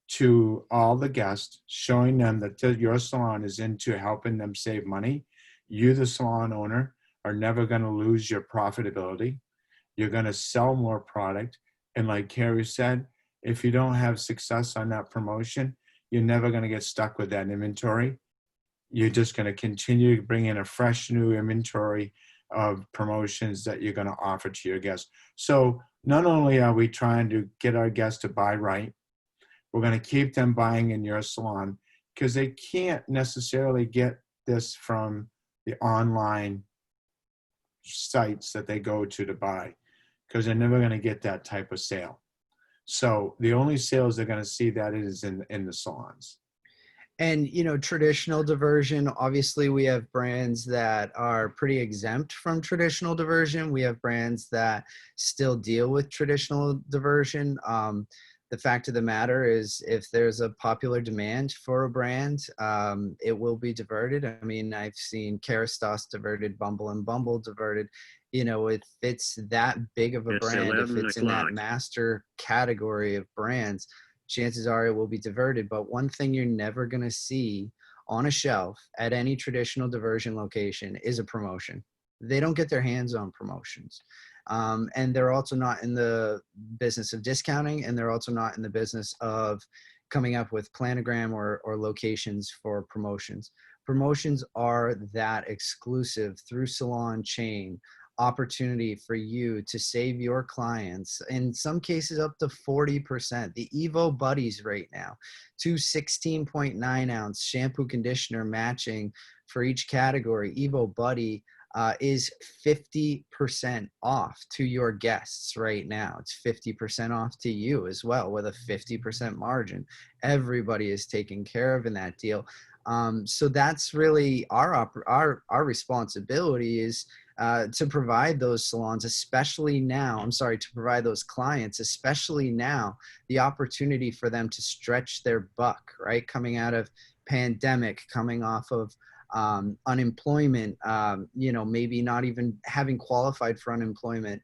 to all the guests, showing them that your salon is into helping them save money. You, the salon owner, are never going to lose your profitability. You're going to sell more product. And like Kerry said, if you don't have success on that promotion, you're never going to get stuck with that inventory. You're just going to continue to bring in a fresh new inventory of promotions that you're going to offer to your guests. So not only are we trying to get our guests to buy right, we're going to keep them buying in your salon because they can't necessarily get this from the online sites that they go to buy because they're never going to get that type of sale. So the only sales they're going to see that is in the salons. And, you know, traditional diversion, obviously we have brands that are pretty exempt from traditional diversion. We have brands that still deal with traditional diversion. The fact of the matter is if there's a popular demand for a brand, it will be diverted. I mean, I've seen Kerastase diverted, Bumble and Bumble diverted. You know, if it's that big of a It's brand, if 11 it's in that o'clock. master category of brands, chances are it will be diverted. But one thing you're never going to see on a shelf at any traditional diversion location is a promotion. They don't get their hands on promotions. And they're also not in the business of discounting, and they're also not in the business of coming up with planogram or locations for promotions. Promotions are that exclusive through salon chain opportunity for you to save your clients, in some cases up to 40%. The Evo Buddies right now, 2 16.9 ounce shampoo conditioner matching for each category. Evo Buddy is 50% off to your guests right now. It's 50% off to you as well with a 50% margin. Everybody is taken care of in that deal. So that's really our responsibility is to provide those salons, especially now, to provide those clients, especially now, the opportunity for them to stretch their buck, right? Coming out of pandemic, coming off of unemployment, you know, maybe not even having qualified for unemployment.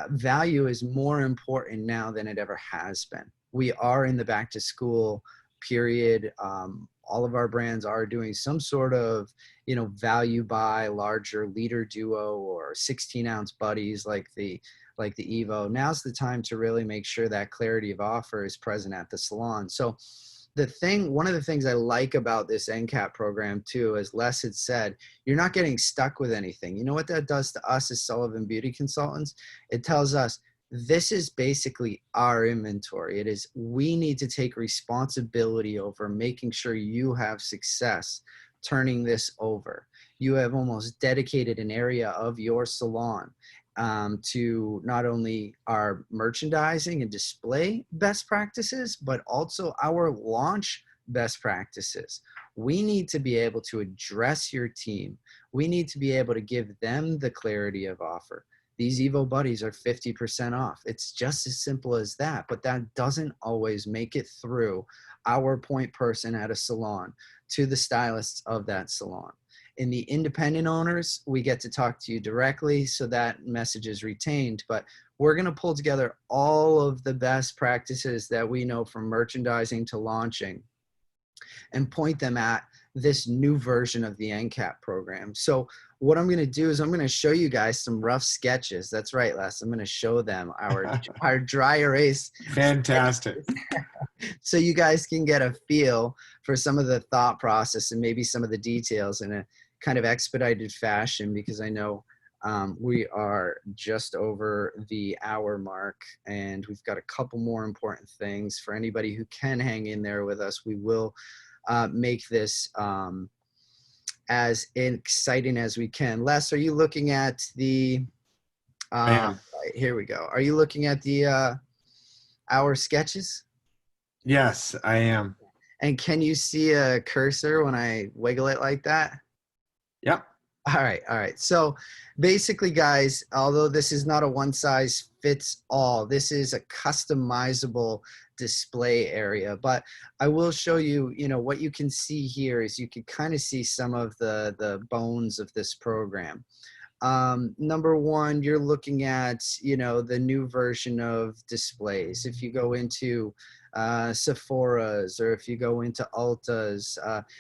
Value is more important now than it ever has been. We are in the back to school period. All of our brands are doing some sort of, you know, value buy, larger leader duo or 16 ounce buddies like the Evo. Now's the time to really make sure that clarity of offer is present at the salon. So one of the things I like about this NCAP program too, as Les had said, you're not getting stuck with anything. You know what that does to us as Sullivan Beauty Consultants? It tells us this is basically our inventory. It is, we need to take responsibility over making sure you have success turning this over. You have almost dedicated an area of your salon to not only our merchandising and display best practices, but also our launch best practices. We need to be able to address your team. We need to be able to give them the clarity of offer. These Evo Buddies are 50% off. It's just as simple as that, but that doesn't always make it through our point person at a salon to the stylists of that salon. In the independent owners, we get to talk to you directly, so that message is retained. But we're going to pull together all of the best practices that we know from merchandising to launching and point them at this new version of the NCAP program. So what I'm going to do is I'm going to show you guys some rough sketches. That's right, Les. I'm going to show them our dry erase. Fantastic. So you guys can get a feel for some of the thought process and maybe some of the details in a kind of expedited fashion, because I know we are just over the hour mark and we've got a couple more important things. For anybody who can hang in there with us, we will make this as exciting as we can. Les, are you looking at the, I am. here we go. Are you looking at the our sketches? Yes, I am. And can you see a cursor when I wiggle it like that? Yep. All right, all right. So basically, guys, although this is not a one size fits all, this is a customizable display area. But I will show you, you know, what you can see here is you can kind of see some of the bones of this program. Number one, you're looking at, you know, the new version of displays. If you go into Sephora's, or if you go into Ulta's,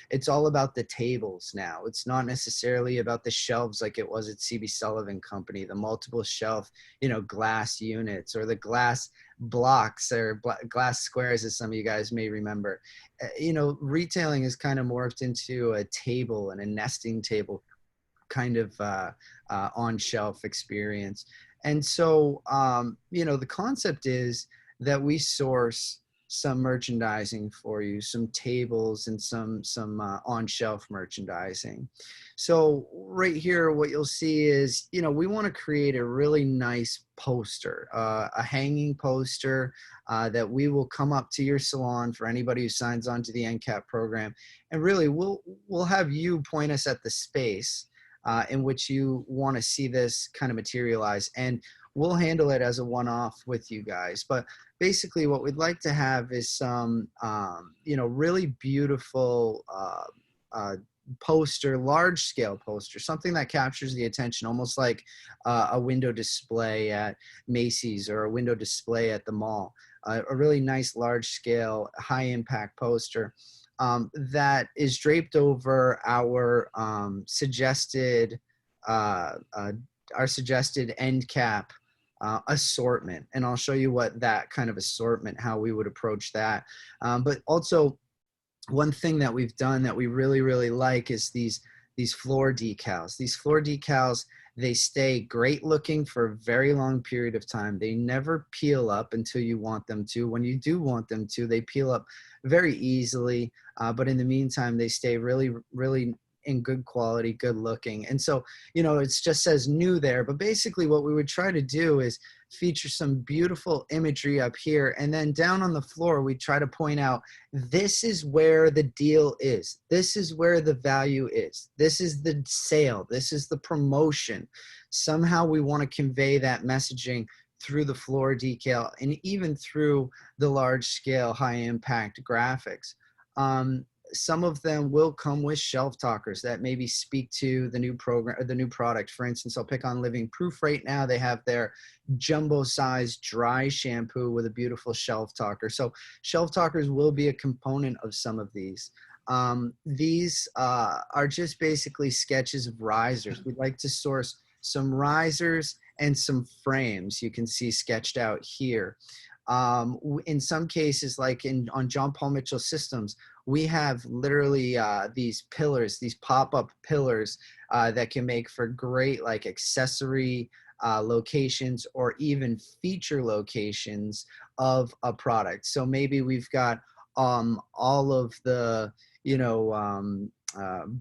it's all about the tables now. It's not necessarily about the shelves like it was at CB Sullivan Company, the multiple shelf, you know, glass units, or the glass blocks, or glass squares, as some of you guys may remember. You know, retailing has kind of morphed into a table and a nesting table kind of on-shelf experience. And so, you know, the concept is that we source some merchandising for you, some tables and some on-shelf merchandising. So right here, what you'll see is, you know, we want to create a really nice poster, a hanging poster that we will come up to your salon for anybody who signs on to the NCAP program. And really, we'll have you point us at the space in which you want to see this kind of materialize, and we'll handle it as a one-off with you guys. But basically what we'd like to have is some you know, really beautiful poster, large scale poster, something that captures the attention, almost like a window display at Macy's or a window display at the mall. A really nice large scale high impact poster that is draped over our suggested end cap assortment. And I'll show you what that kind of assortment, how we would approach that. But also, one thing that we've done that we really like is these floor decals. These floor decals, they stay great looking for a very long period of time. They never peel up until you want them to. When you do want them to, they peel up very easily. But in the meantime, they stay really in good quality, good looking. And so, you know, it just says new there, but basically what we would try to do is feature some beautiful imagery up here, and then down on the floor, we try to point out, this is where the deal is. This is where the value is. This is the sale. This is the promotion. Somehow we want to convey that messaging through the floor decal and even through the large scale, high impact graphics. Some of them will come with shelf talkers that maybe speak to the new program or the new product. For instance, I'll pick on Living Proof right now. They have their jumbo size dry shampoo with a beautiful shelf talker. So shelf talkers will be a component of some of these. These are just basically sketches of risers. We'd like to source some risers and some frames you can see sketched out here. In some cases, like on John Paul Mitchell Systems, we have literally these pillars, these pop-up pillars that can make for great like accessory locations or even feature locations of a product. So maybe we've got all of the, you know,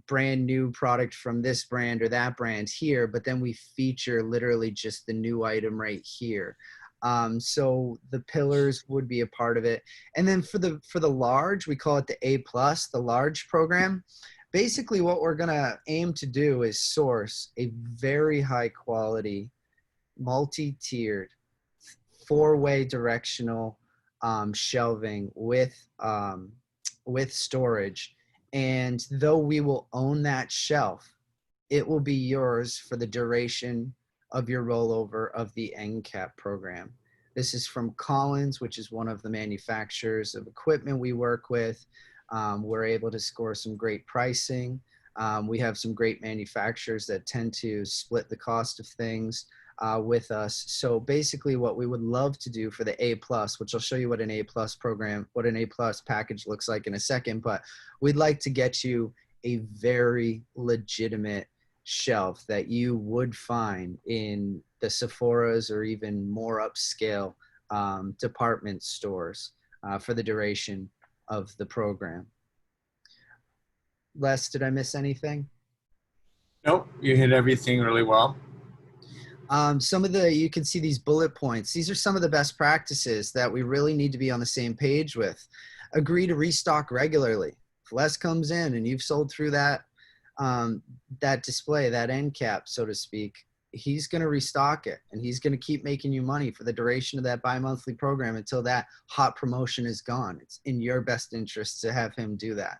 brand new product from this brand or that brand here, but then we feature literally just the new item right here. So the pillars would be a part of it. And then for the large, we call it the A+, the large program. Basically what we're gonna aim to do is source a very high quality, multi-tiered, four-way directional shelving with storage. And though we will own that shelf, it will be yours for the duration of your rollover of the NCAP program. This is from Collins, which is one of the manufacturers of equipment we work with. We're able to score some great pricing. We have some great manufacturers that tend to split the cost of things with us. So basically what we would love to do for the A+, which I'll show you what an A+ program, what an A+ package looks like in a second, but we'd like to get you a very legitimate shelf that you would find in the Sephora's or even more upscale department stores for the duration of the program. Les, did I miss anything? Nope, you hit everything really well. Some of the, you can see these bullet points. These are some of the best practices that we really need to be on the same page with. Agree to restock regularly. If Les comes in and you've sold through that display, that end cap, so to speak, he's going to restock it and he's going to keep making you money for the duration of that bi-monthly program until that hot promotion is gone. It's in your best interest to have him do that.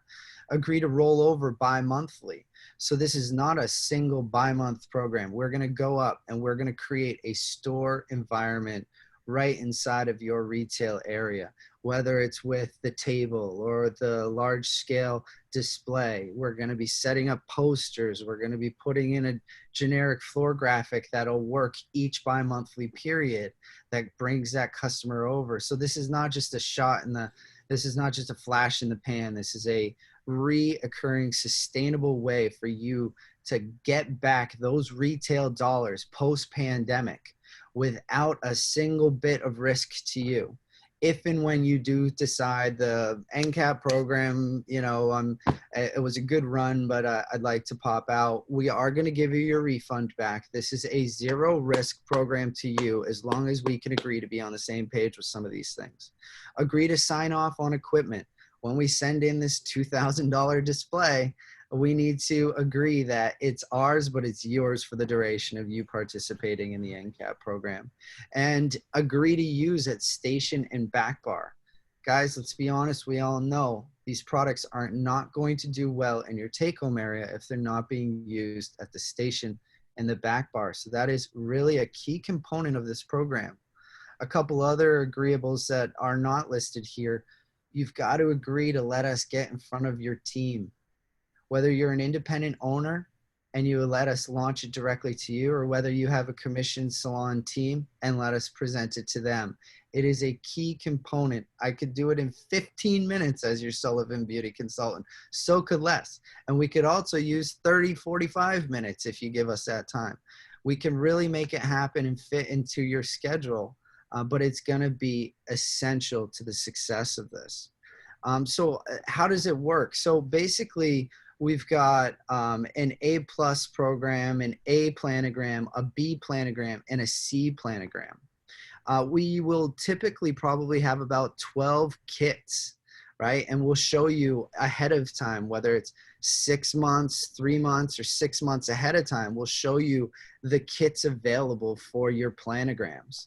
Agree to roll over bi-monthly. So this is not a single bi-month program. We're going to go up and we're going to create a store environment right inside of your retail area, whether it's with the table or the large scale display. We're going to be setting up posters. We're going to be putting in a generic floor graphic that'll work each bi-monthly period that brings that customer over. So this is not just a shot in the, this is not just a flash in the pan. This is a reoccurring sustainable way for you to get back those retail dollars post-pandemic without a single bit of risk to you. If and when you do decide the NCAP program, you know, it was a good run, but I'd like to pop out, we are going to give you your refund back. This is a zero risk program to you as long as we can agree to be on the same page with some of these things. Agree to sign off on equipment. When we send in this $2,000 display, we need to agree that it's ours, but it's yours for the duration of you participating in the NCAP program. And agree to use at station and back bar. Guys, let's be honest, we all know these products are not going to do well in your take-home area if they're not being used at the station and the back bar. So that is really a key component of this program. A couple other agreeables that are not listed here. You've got to agree to let us get in front of your team. Whether you're an independent owner and you let us launch it directly to you, or whether you have a commissioned salon team and let us present it to them. It is a key component. I could do it in 15 minutes as your Sullivan Beauty Consultant. So could Les. And we could also use 30, 45 minutes if you give us that time. We can really make it happen and fit into your schedule, but it's going to be essential to the success of this. So how does it work? So basically, we've got an A+ program, an A planogram, a B planogram, and a C planogram. We will typically probably have about 12 kits, right? And we'll show you ahead of time, whether it's 6 months, 3 months, or 6 months ahead of time, we'll show you the kits available for your planograms.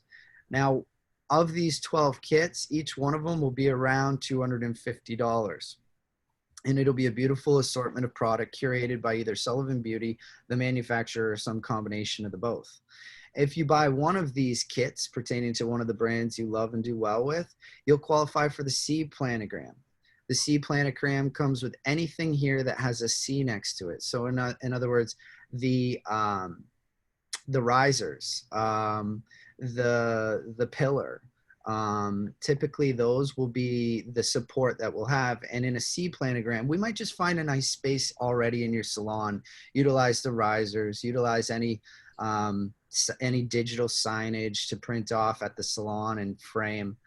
Now, of these 12 kits, each one of them will be around $250. And it'll be a beautiful assortment of product curated by either Sullivan Beauty, the manufacturer, or some combination of the both. If you buy one of these kits pertaining to one of the brands you love and do well with, you'll qualify for the C planogram. The C planogram comes with anything here that has a C next to it. So in other words, the risers, the pillar, typically those will be the support that we'll have. And in a C planogram, we might just find a nice space already in your salon, utilize the risers, utilize any digital signage to print off at the salon and frame,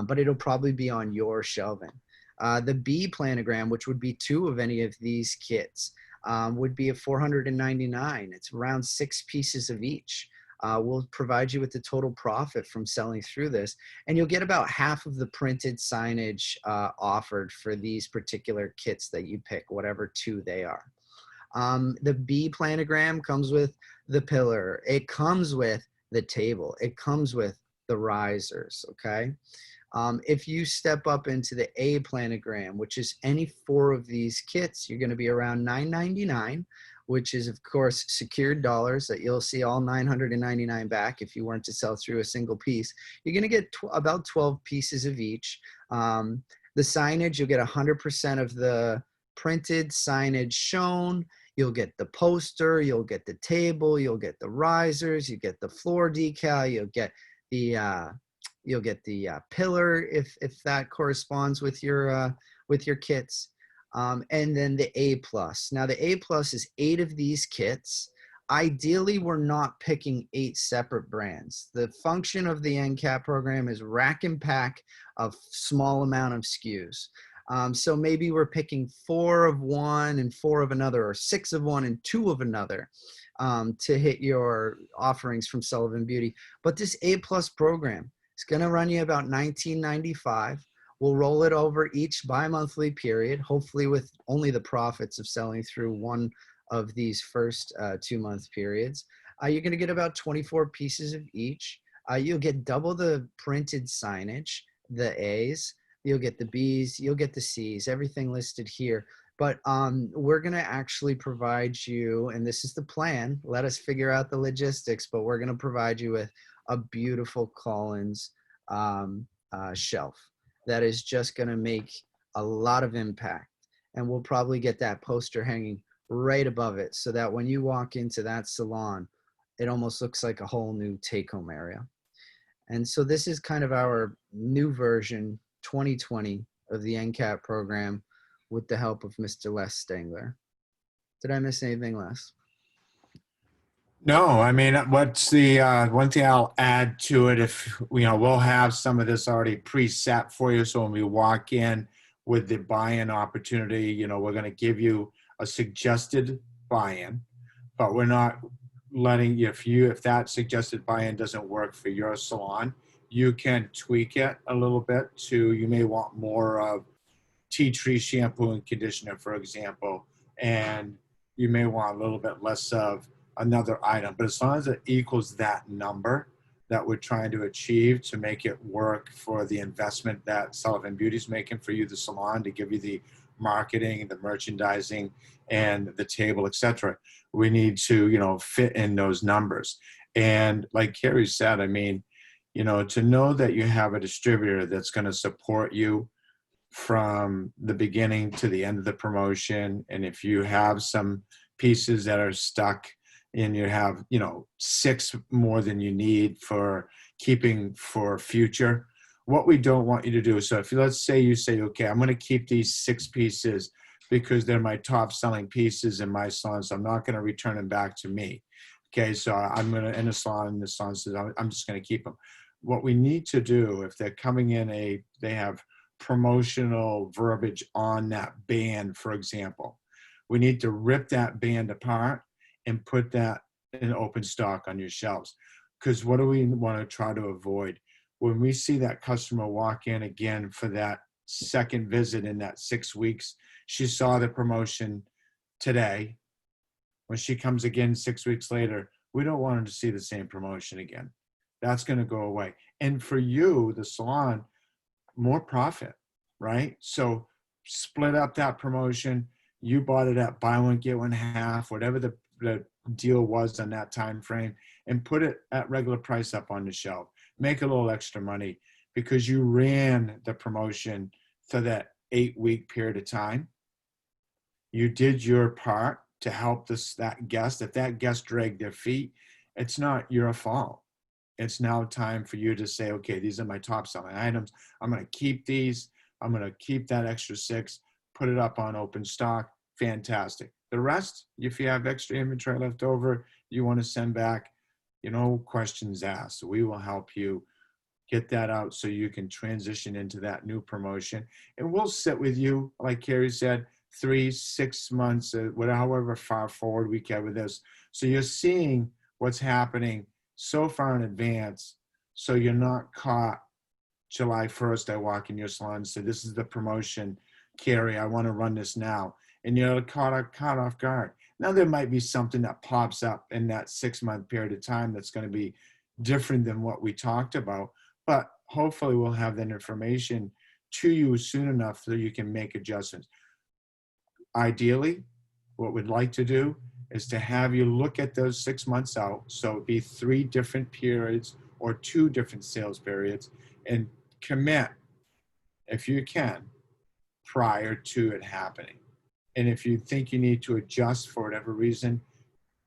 but it'll probably be on your shelving. The B planogram, which would be 2 of any of these kits, would be a $499. It's around 6 pieces of each. We'll provide you with the total profit from selling through this, and you'll get about half of the printed signage offered for these particular kits that you pick, whatever 2 they are. The B planogram comes with the pillar. It comes with the table. It comes with the risers, okay? If you step up into the A planogram, which is any 4 of these kits, you're going to be around $999, which is, of course, secured dollars that you'll see all $999 back if you weren't to sell through a single piece. You're going to get about 12 pieces of each. The signage, you'll get 100% of the printed signage shown. You'll get the poster, you'll get the table, you'll get the risers, you get the floor decal, you'll get the pillar if that corresponds with your kits. And then the A+. Now the A+ is 8 of these kits. Ideally, we're not picking 8 separate brands. The function of the NCAP program is rack and pack a small amount of SKUs. So maybe we're picking 4 of one and 4 of another, or 6 of one and 2 of another, to hit your offerings from Sullivan Beauty. But this A+ program is going to run you about $19.95. We'll roll it over each bi-monthly period, hopefully with only the profits of selling through one of these first 2-month periods. You're going to get about 24 pieces of each. You'll get double the printed signage, the A's, you'll get the B's, you'll get the C's, everything listed here. But we're going to actually provide you, and this is the plan, let us figure out the logistics, but we're going to provide you with a beautiful Collins shelf that is just going to make a lot of impact. And we'll probably get that poster hanging right above it so that when you walk into that salon, it almost looks like a whole new take-home area. And so this is kind of our new version, 2020, of the NCAP program with the help of Mr. Les Dangler. Did I miss anything, Les? No, I mean, what's the one thing I'll add to it, if we'll have some of this already preset for you. So when we walk in with the buy-in opportunity, we're going to give you a suggested buy-in, but we're not letting you, if that suggested buy-in doesn't work for your salon, you can tweak it a little bit to, you may want more of tea tree shampoo and conditioner, for example, and you may want a little bit less of another item. But as long as it equals that number that we're trying to achieve to make it work for the investment that Sullivan Beauty is making for you, the salon, to give you the marketing, the merchandising, and the table, etc., we need to, fit in those numbers. And like Kerry said, I mean, to know that you have a distributor that's going to support you from the beginning to the end of the promotion. And if you have some pieces that are stuck and you have, 6 more than you need for keeping for future, what we don't want you to do. So if let's say you say, okay, I'm going to keep these 6 pieces because they're my top selling pieces in my salon, so I'm not going to return them back to me. Okay, so I'm going to, in the salon says, I'm just going to keep them. What we need to do, if they're coming in they have promotional verbiage on that band, for example, we need to rip that band apart and put that in open stock on your shelves. Because what do we want to try to avoid? When we see that customer walk in again for that second visit in that 6 weeks, she saw the promotion today. When she comes again 6 weeks later, we don't want her to see the same promotion again. That's going to go away. And for you, the salon, more profit, right? So split up that promotion. You bought it at buy one, get one half, whatever the deal was on that time frame, and put it at regular price up on the shelf. Make a little extra money because you ran the promotion for that 8-week period of time. You did your part to help that guest. If that guest dragged their feet, it's not your fault. It's now time for you to say, okay, these are my top selling items. I'm going to keep these. I'm going to keep that extra 6, put it up on open stock. Fantastic. The rest, if you have extra inventory left over, you want to send back, questions asked. So we will help you get that out so you can transition into that new promotion. And we'll sit with you, like Kerry said, 3, 6 months, however far forward we can with this. So you're seeing what's happening so far in advance, so you're not caught July 1st, I walk in your salon and say, this is the promotion, Kerry, I want to run this now. And you're caught off guard. Now there might be something that pops up in that 6-month period of time that's going to be different than what we talked about, but hopefully we'll have that information to you soon enough so you can make adjustments. Ideally, what we'd like to do is to have you look at those 6 months out. So it'd be 3 different periods or 2 different sales periods, and commit, if you can, prior to it happening. And if you think you need to adjust for whatever reason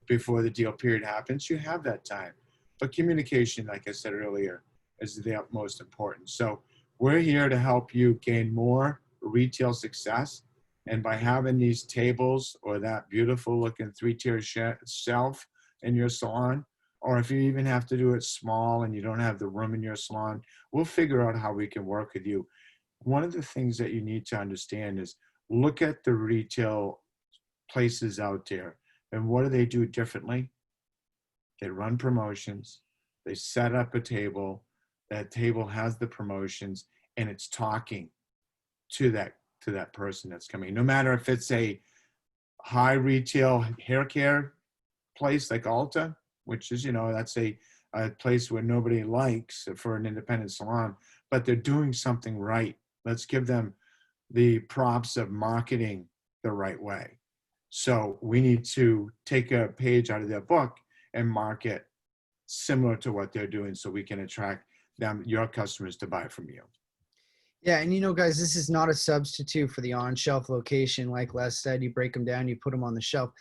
before the deal period happens, you have that time. But communication, like I said earlier, is the utmost important. So we're here to help you gain more retail success. And by having these tables or that beautiful looking 3-tier shelf in your salon, or if you even have to do it small and you don't have the room in your salon, we'll figure out how we can work with you. one of the things that you need to understand is look at the retail places out there and what do they do differently? They run promotions, they set up a table, that table has the promotions, and it's talking to that person that's coming. No matter if it's a high retail hair care place like Ulta, which is, that's a place where nobody likes for an independent salon, but they're doing something right. Let's give them the props of marketing the right way. So we need to take a page out of their book and market similar to what they're doing so we can attract them, your customers, to buy from you. Yeah, and guys, this is not a substitute for the on-shelf location. Like Les said, you break them down, you put them on the shelf.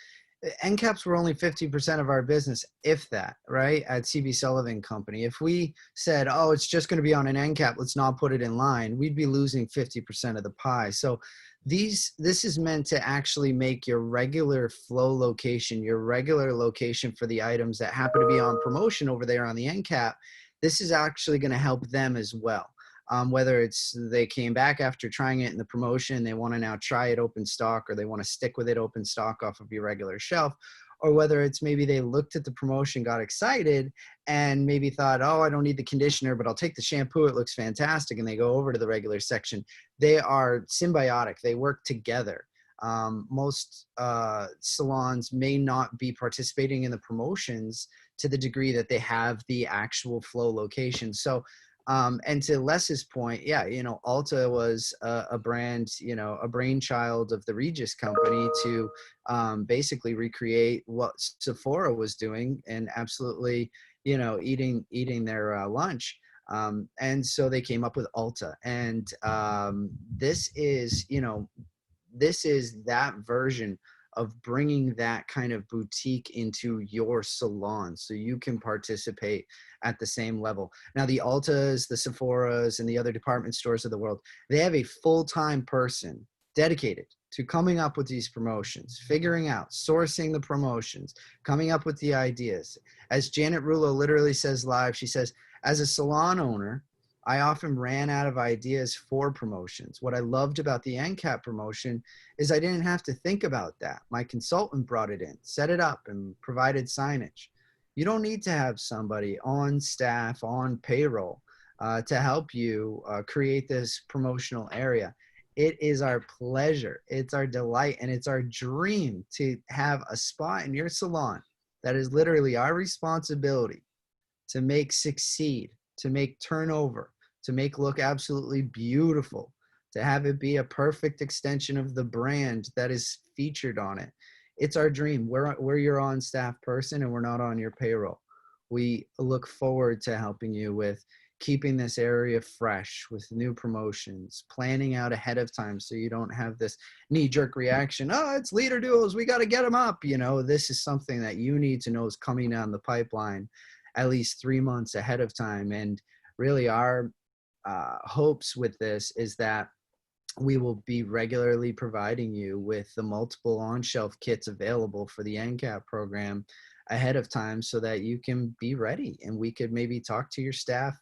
End caps were only 50% of our business, if that, right, at CB Sullivan Company. If we said, oh, it's just going to be on an end cap, let's not put it in line, we'd be losing 50% of the pie. So this is meant to actually make your regular flow location, your regular location for the items that happen to be on promotion over there on the end cap. This is actually going to help them as well. Whether it's they came back after trying it in the promotion, they want to now try it open stock, or they want to stick with it open stock off of your regular shelf, or whether it's maybe they looked at the promotion, got excited, and maybe thought, oh, I don't need the conditioner, but I'll take the shampoo. It looks fantastic. And they go over to the regular section. They are symbiotic. They work together. Most salons may not be participating in the promotions to the degree that they have the actual flow location. So and to Les's point, yeah, Ulta was a brand, a brainchild of the Regis company to basically recreate what Sephora was doing and absolutely, eating their lunch. And so they came up with Ulta. And this is that version of bringing that kind of boutique into your salon so you can participate at the same level. Now, the Ultas, the Sephoras, and the other department stores of the world, they have a full-time person dedicated to coming up with these promotions, figuring out, sourcing the promotions, coming up with the ideas. As Janet Rulo literally says live, she says, as a salon owner, I often ran out of ideas for promotions. What I loved about the end cap promotion is I didn't have to think about that. My consultant brought it in, set it up, and provided signage. You don't need to have somebody on staff, on payroll, to help you create this promotional area. It is our pleasure, it's our delight, and it's our dream to have a spot in your salon that is literally our responsibility to make succeed, to make turnover, to make look absolutely beautiful, to have it be a perfect extension of the brand that is featured on it. It's our dream. We're your on-staff person, and we're not on your payroll. We look forward to helping you with keeping this area fresh with new promotions, planning out ahead of time so you don't have this knee-jerk reaction. Oh, it's leader duos, we got to get them up. This is something that you need to know is coming down the pipeline at least 3 months ahead of time. And really our hopes with this is that we will be regularly providing you with the multiple on-shelf kits available for the NCAP program ahead of time so that you can be ready. And we could maybe talk to your staff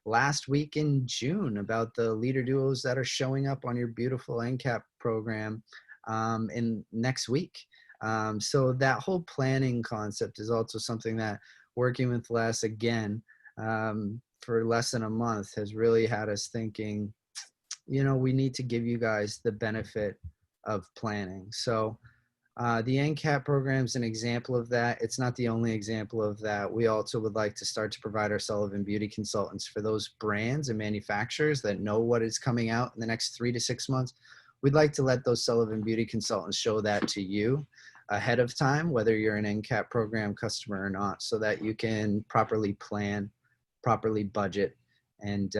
last week in June about the leader duos that are showing up on your beautiful NCAP program in next week. So that whole planning concept is also something that working with Les again for less than a month has really had us thinking, we need to give you guys the benefit of planning. So the NCAP program is an example of that. It's not the only example of that. We also would like to start to provide our Sullivan Beauty Consultants for those brands and manufacturers that know what is coming out in the next 3 to 6 months. We'd like to let those Sullivan Beauty Consultants show that to you ahead of time, whether you're an NCAP program customer or not, so that you can properly plan, properly budget, and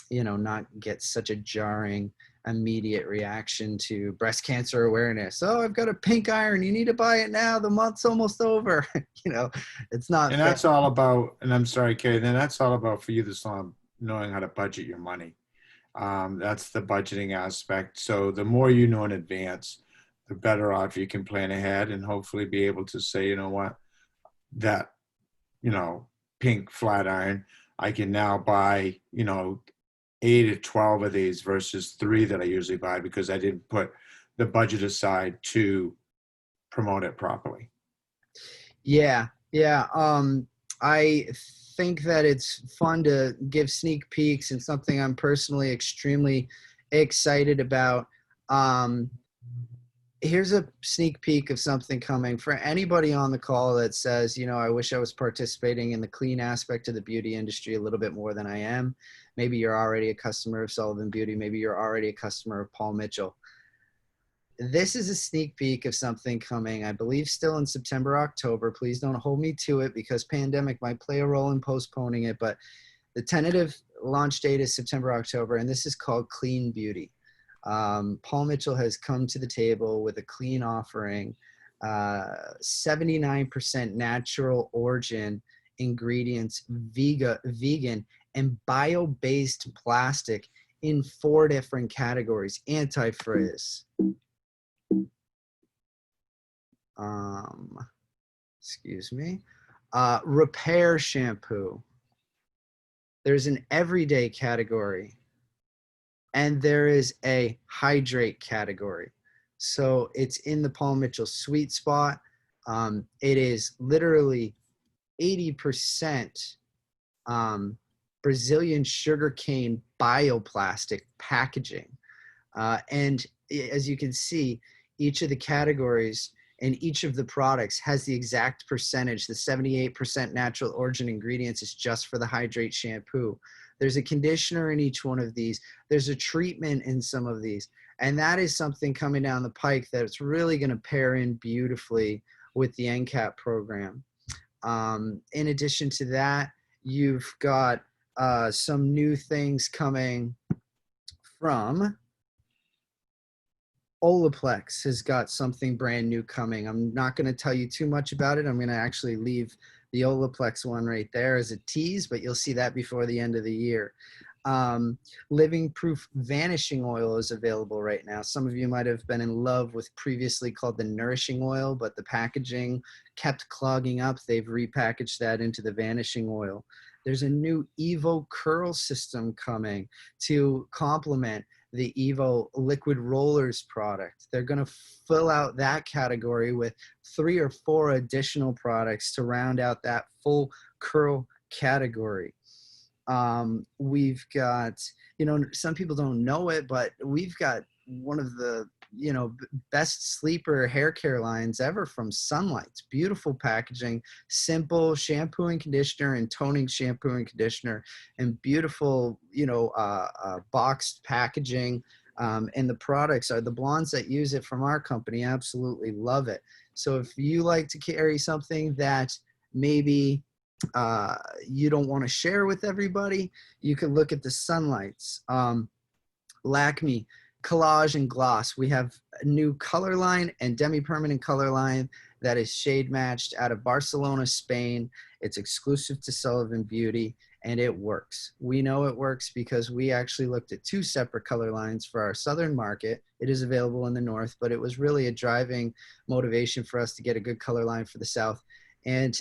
not get such a jarring immediate reaction to breast cancer awareness. Oh, I've got a pink iron, you need to buy it now, the month's almost over. It's not and that's all about, and I'm sorry, Kerry, then that's all about for you, the salon, knowing how to budget your money. That's the budgeting aspect. So the more you know in advance, the better off you can plan ahead and hopefully be able to say, what, that, pink flat iron, I can now buy, 8 or 12 of these versus 3 that I usually buy because I didn't put the budget aside to promote it properly. Yeah, yeah. I think that it's fun to give sneak peeks and something I'm personally extremely excited about. Um, Here's a sneak peek of something coming for anybody on the call that says, you know, I wish I was participating in the clean aspect of the beauty industry a little bit more than I am. Maybe you're already a customer of Sullivan Beauty. Maybe you're already a customer of Paul Mitchell. This is a sneak peek of something coming, I believe, still in September, October. Please don't hold me to it because pandemic might play a role in postponing it, but the tentative launch date is September, October, and this is called Clean Beauty. Paul Mitchell has come to the table with a clean offering, 79% natural origin ingredients, vegan, and bio-based plastic in 4 different categories. Anti-frizz, excuse me, repair shampoo. There's an everyday category, and there is a hydrate category. So it's in the Paul Mitchell sweet spot. It is literally 80% Brazilian sugarcane bioplastic packaging. And as you can see, each of the categories and each of the products has the exact percentage. The 78% natural origin ingredients is just for the hydrate shampoo. There's a conditioner in each one of these. There's a treatment in some of these. And that is something coming down the pike that's really going to pair in beautifully with the NCAP program. In addition to that, you've got some new things coming from Olaplex. Has got something brand new coming. I'm not going to tell you too much about it. I'm going to actually leave the Olaplex one right there as a tease, but you'll see that before the end of the year. Living Proof Vanishing Oil is available right now. Some of you might have been in love with previously called the Nourishing Oil, but the packaging kept clogging up. They've repackaged that into the Vanishing Oil. There's a new Evo Curl system coming to complement the Evo Liquid Rollers product. They're going to fill out that category with 3 or 4 additional products to round out that full curl category. We've got, you know, some people don't know it, but we've got one of the, you know, best sleeper hair care lines ever from Sunlight's. Beautiful packaging, simple shampoo and conditioner and toning shampoo and conditioner, and beautiful, you know, boxed packaging. And the products are the blondes that use it from our company absolutely love it. So if you like to carry something that maybe you don't want to share with everybody, you can look at the Sunlights. Lakme Collage and Gloss. We have a new color line and demi-permanent color line that is shade matched out of Barcelona, Spain. It's exclusive to Sullivan Beauty, and it works. We know it works because we actually looked at 2 separate color lines for our southern market. It is available in the north, but it was really a driving motivation for us to get a good color line for the south. And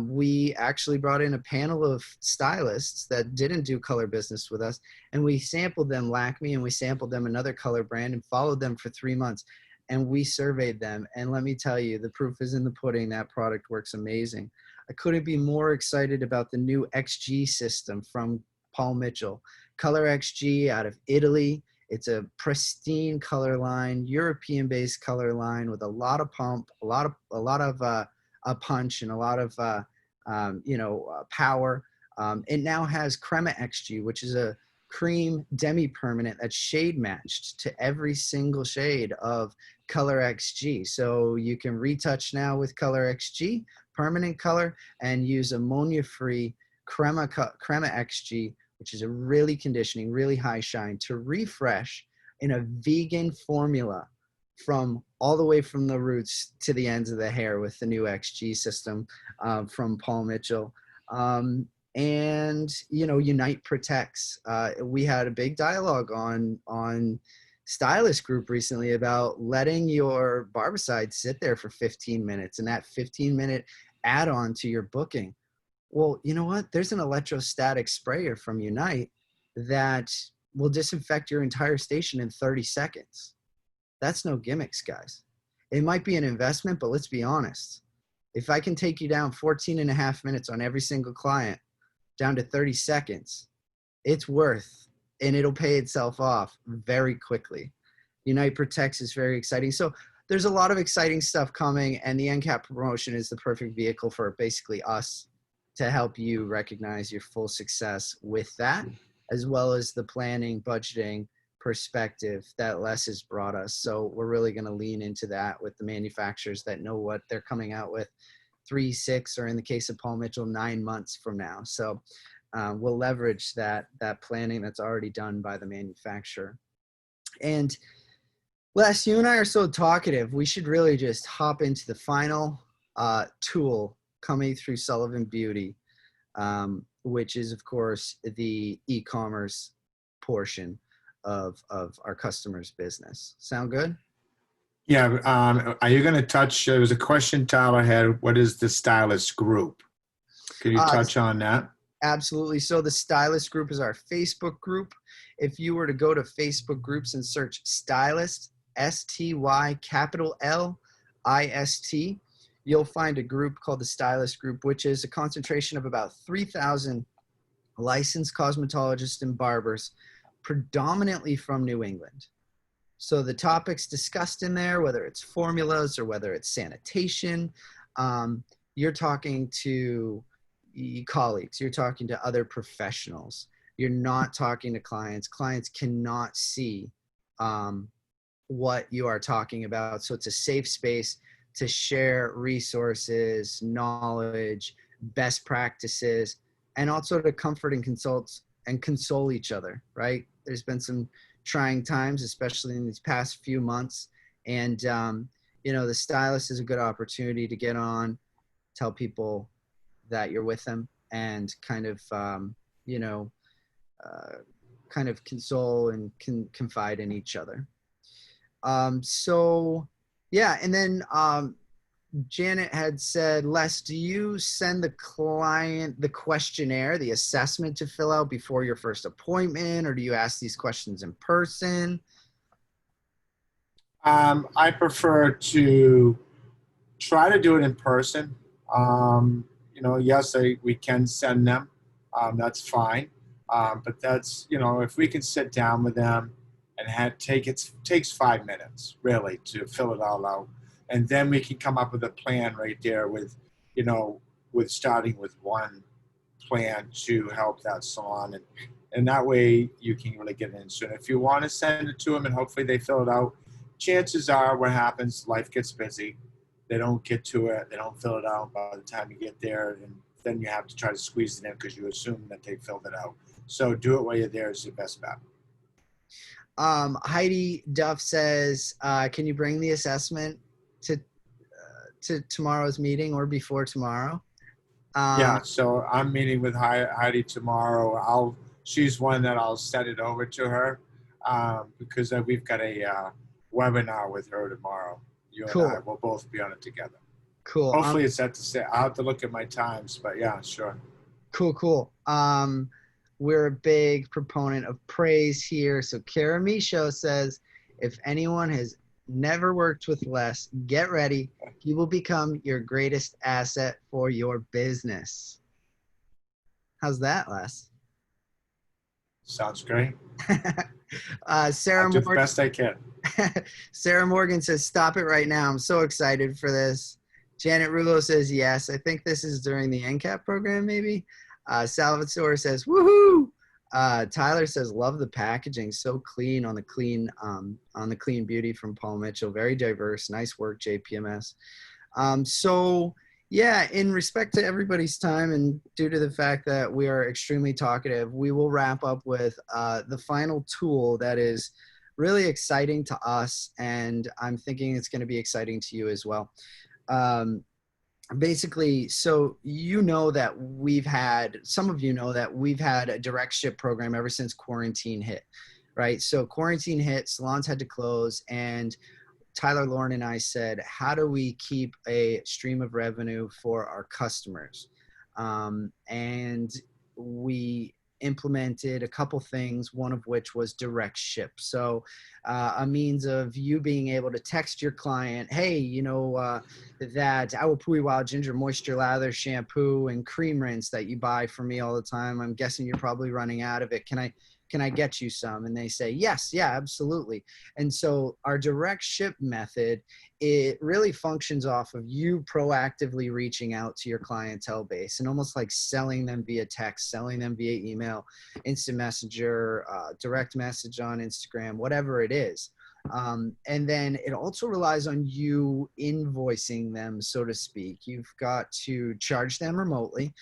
we actually brought in a panel of stylists that didn't do color business with us. And we sampled them Lakme, and we sampled them another color brand and followed them for 3 months. And we surveyed them. And let me tell you, the proof is in the pudding. That product works amazing. I couldn't be more excited about the new XG system from Paul Mitchell. Color XG out of Italy. It's a pristine color line, European-based color line with a lot of pump, a lot of a punch and a lot of power. It now has Crema XG, which is a cream demi-permanent that's shade matched to every single shade of Color XG. So you can retouch now with Color XG, permanent color, and use ammonia-free Crema XG, which is a really conditioning, really high shine to refresh in a vegan formula from all the way from the roots to the ends of the hair with the new XG system from Paul Mitchell. And, you know, Unite Protects. We had a big dialogue on Stylist Group recently about letting your barbicide sit there for 15 minutes and that 15-minute add-on to your booking. Well, you know what? There's an electrostatic sprayer from Unite that will disinfect your entire station in 30 seconds. That's no gimmicks, guys. It might be an investment, but let's be honest. If I can take you down 14 and a half minutes on every single client down to 30 seconds, it's worth, and it'll pay itself off very quickly. Unite Protects is very exciting. So there's a lot of exciting stuff coming, and the NCAP promotion is the perfect vehicle for basically us to help you recognize your full success with that, as well as the planning, budgeting perspective that Les has brought us. So we're really going to lean into that with the manufacturers that know what they're coming out with 3, 6, or in the case of Paul Mitchell, 9 months from now. So we'll leverage that planning that's already done by the manufacturer. And Les, you and I are so talkative. We should really just hop into the final tool coming through Sullivan Beauty, which is, of course, the e-commerce portion of our customer's business. Sound good? Yeah. Are you going to touch, there was a question Tyler had, what is the stylist group? Can you touch on that? Absolutely. So the stylist group is our Facebook group. If you were to go to Facebook groups and search stylist, STY capital LIST, you'll find a group called the Stylist Group, which is a concentration of about 3,000 licensed cosmetologists and barbers, predominantly from New England. So the topics discussed in there, whether it's formulas or whether it's sanitation, you're talking to colleagues, you're talking to other professionals. You're not talking to clients. Clients cannot see what you are talking about. So it's a safe space to share resources, knowledge, best practices, and also to comfort and console each other, right? There's been some trying times, especially in these past few months. And, the stylist is a good opportunity to get on, tell people that you're with them, and kind of console and confide in each other. And then Janet had said, Les, do you send the client the questionnaire, the assessment to fill out before your first appointment, or do you ask these questions in person? I prefer to try to do it in person. Yes, we can send them. That's fine. But that's, if we can sit down with them and takes 5 minutes really to fill it all out. And then we can come up with a plan right there with starting with one plan to help that salon. And that way you can really get into it. If you want to send it to them and hopefully they fill it out, chances are what happens, life gets busy. They don't get to it. They don't fill it out by the time you get there. And then you have to try to squeeze it in because you assume that they filled it out. So do it while you're there is your best bet. Heidi Duff says, can you bring the assessment to tomorrow's meeting or before tomorrow? Yeah, so I'm meeting with Heidi tomorrow. She's one that I'll send it over to her because we've got a webinar with her tomorrow. You Cool. and I will both be on it together. Cool. Hopefully it's at the same. I'll have to look at my times, but yeah, sure. Cool. We're a big proponent of praise here. So Kara Micho says, if anyone has never worked with Les, get ready. He will become your greatest asset for your business. How's that, Les? Sounds great. Sarah I'll do the best I can. Sarah Morgan says, stop it right now. I'm so excited for this. Janet Rulo says, yes. I think this is during the NCAP program, maybe. Salvatore says, woohoo. Tyler says, love the packaging. So clean on the clean beauty from Paul Mitchell. Very diverse. Nice work, JPMS. Yeah, in respect to everybody's time and due to the fact that we are extremely talkative, we will wrap up with the final tool that is really exciting to us, and I'm thinking it's going to be exciting to you as well. Basically, so that some of you know that we've had a direct ship program ever since quarantine hit, right? So quarantine hit, salons had to close, and Tyler, Lauren, and I said, how do we keep a stream of revenue for our customers? And we implemented a couple things, one of which was direct ship. So a means of you being able to text your client, hey, that Awapui Wild Ginger Moisture Lather shampoo and cream rinse that you buy from me all the time, I'm guessing you're probably running out of it. Can I get you some? And they say, yes, yeah, absolutely. And so our direct ship method, it really functions off of you proactively reaching out to your clientele base and almost like selling them via text, selling them via email, instant messenger, direct message on Instagram, whatever it is. And then it also relies on you invoicing them, so to speak. You've got to charge them remotely.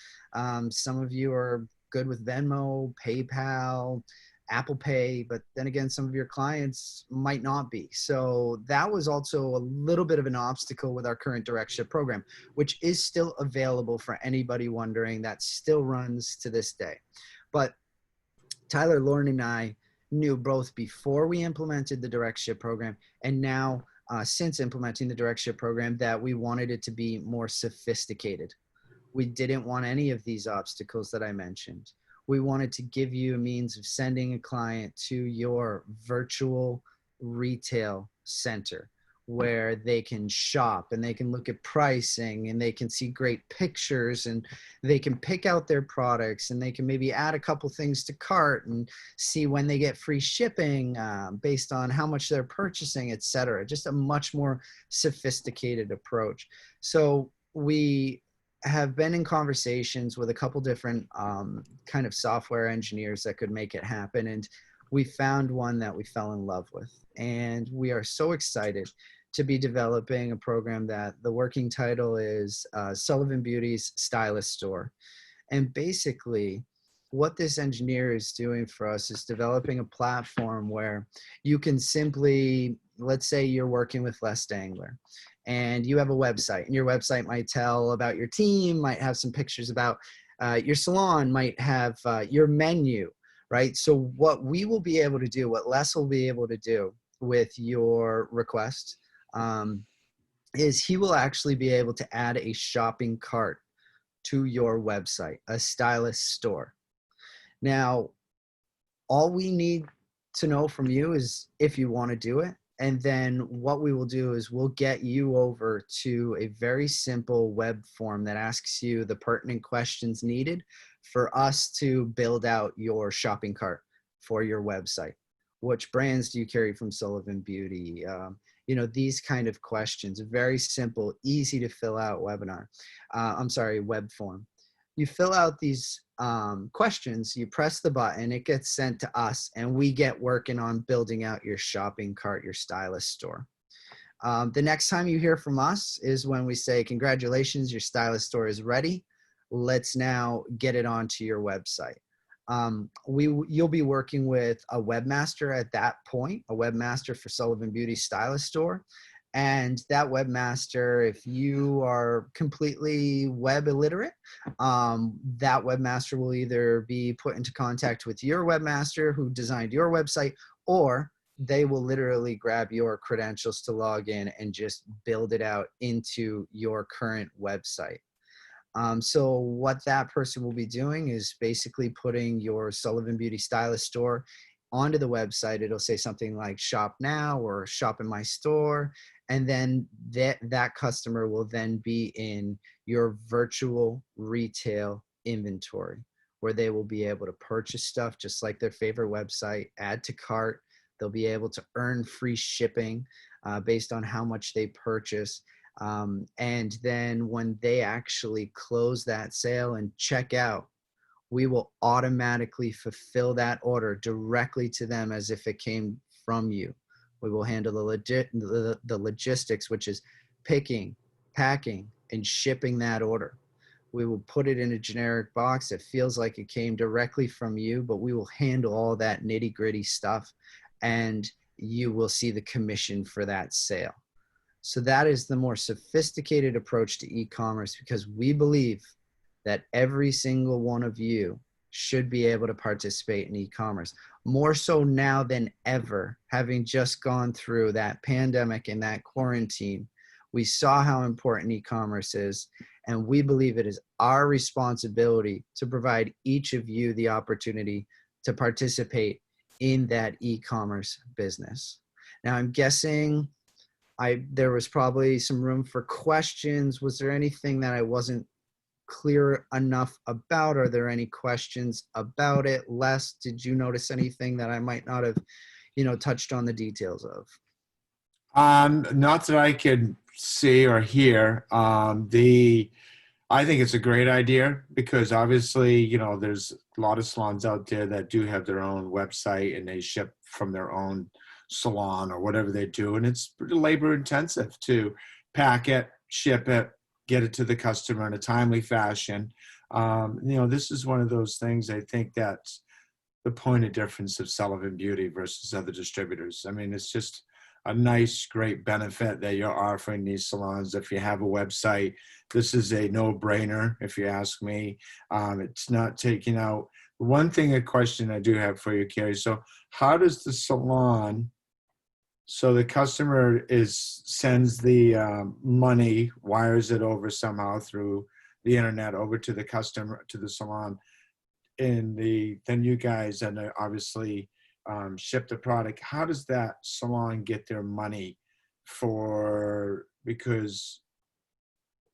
Some of you are good with Venmo, PayPal, Apple Pay, but then again, some of your clients might not be. So that was also a little bit of an obstacle with our current direct ship program, which is still available for anybody wondering. That still runs to this day. But Tyler, Lauren, and I knew both before we implemented the direct ship program and now since implementing the direct ship program that we wanted it to be more sophisticated. We didn't want any of these obstacles that I mentioned. We wanted to give you a means of sending a client to your virtual retail center where they can shop and they can look at pricing and they can see great pictures and they can pick out their products and they can maybe add a couple things to cart and see when they get free shipping based on how much they're purchasing, etc. Just a much more sophisticated approach. So we have been in conversations with a couple different kind of software engineers that could make it happen. And we found one that we fell in love with. And we are so excited to be developing a program that the working title is Sullivan Beauty's Stylist Store. And basically, what this engineer is doing for us is developing a platform where you can simply, let's say you're working with Les Dangler and you have a website, and your website might tell about your team, might have some pictures about your salon, might have your menu, right? So what we will be able to do, what Les will be able to do with your request is he will actually be able to add a shopping cart to your website, a stylist store. Now, all we need to know from you is if you want to do it. And then what we will do is we'll get you over to a very simple web form that asks you the pertinent questions needed for us to build out your shopping cart for your website. Which brands do you carry from Sullivan Beauty? These kind of questions, very simple, easy to fill out web form. You fill out these questions, you press the button, it gets sent to us, and we get working on building out your shopping cart, your stylist store. The next time you hear from us is when we say, congratulations, your stylist store is ready. Let's now get it onto your website. You'll be working with a webmaster at that point, a webmaster for Sullivan Beauty Stylist Store. And that webmaster, if you are completely web illiterate, that webmaster will either be put into contact with your webmaster who designed your website, or they will literally grab your credentials to log in and just build it out into your current website. So what that person will be doing is basically putting your Sullivan Beauty Stylist Store onto the website. It'll say something like shop now or shop in my store. And then that customer will then be in your virtual retail inventory where they will be able to purchase stuff just like their favorite website, add to cart. They'll be able to earn free shipping based on how much they purchase. And then when they actually close that sale and check out, we will automatically fulfill that order directly to them as if it came from you. We will handle the logistics, which is picking, packing, and shipping that order. We will put it in a generic box that feels like it came directly from you, but we will handle all that nitty-gritty stuff, and you will see the commission for that sale. So that is the more sophisticated approach to e-commerce, because we believe that every single one of you should be able to participate in e-commerce. More so now than ever, having just gone through that pandemic and that quarantine, we saw how important e-commerce is. And we believe it is our responsibility to provide each of you the opportunity to participate in that e-commerce business. Now, I'm guessing there was probably some room for questions. Was there anything that I wasn't clear enough about? Are there any questions about it? Les, did you notice anything that I might not have, touched on the details of? Not that I could see or hear. I think it's a great idea because obviously, there's a lot of salons out there that do have their own website and they ship from their own salon or whatever they do. And it's pretty labor intensive to pack it, ship it, get it to the customer in a timely fashion. This is one of those things I think that's the point of difference of Sullivan Beauty versus other distributors. I mean, it's just a nice, great benefit that you're offering these salons. If you have a website, this is a no-brainer, if you ask me. It's not taking out. One thing, a question I do have for you, Kerry. So how does the salon, so the customer sends the money, wires it over somehow through the internet over to the customer, to the salon, and then you guys, and obviously, ship the product. How does that salon get their money because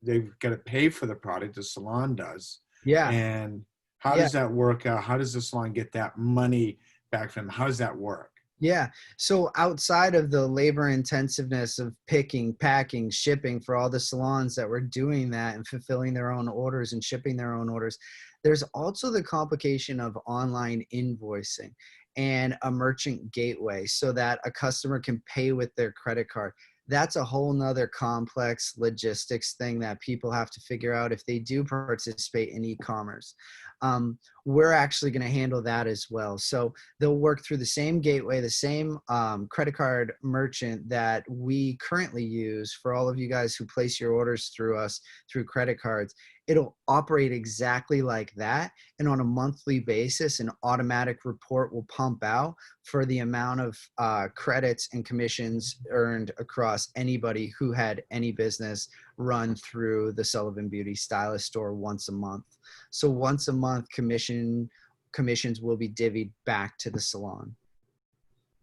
they've got to pay for the product, the salon does. Yeah. And how does that work out? How does the salon get that money back from them? How does that work? Yeah. So outside of the labor intensiveness of picking, packing, shipping for all the salons that were doing that and fulfilling their own orders and shipping their own orders, there's also the complication of online invoicing and a merchant gateway so that a customer can pay with their credit card. That's a whole nother complex logistics thing that people have to figure out if they do participate in e-commerce. We're actually going to handle that as well. So they'll work through the same gateway, the same credit card merchant that we currently use for all of you guys who place your orders through us through credit cards. It'll operate exactly like that. And on a monthly basis, an automatic report will pump out for the amount of credits and commissions earned across anybody who had any business run through the Sullivan Beauty Stylist store once a month. So once a month, commissions will be divvied back to the salon.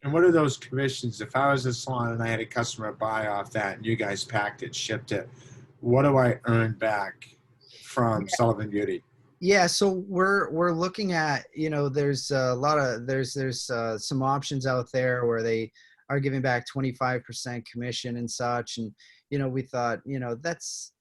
And what are those commissions? If I was a salon and I had a customer buy off that and you guys packed it, shipped it, what do I earn back from Sullivan Beauty? Yeah, so we're looking at, there's a lot of there's some options out there where they are giving back 25% commission and such, and we thought, that's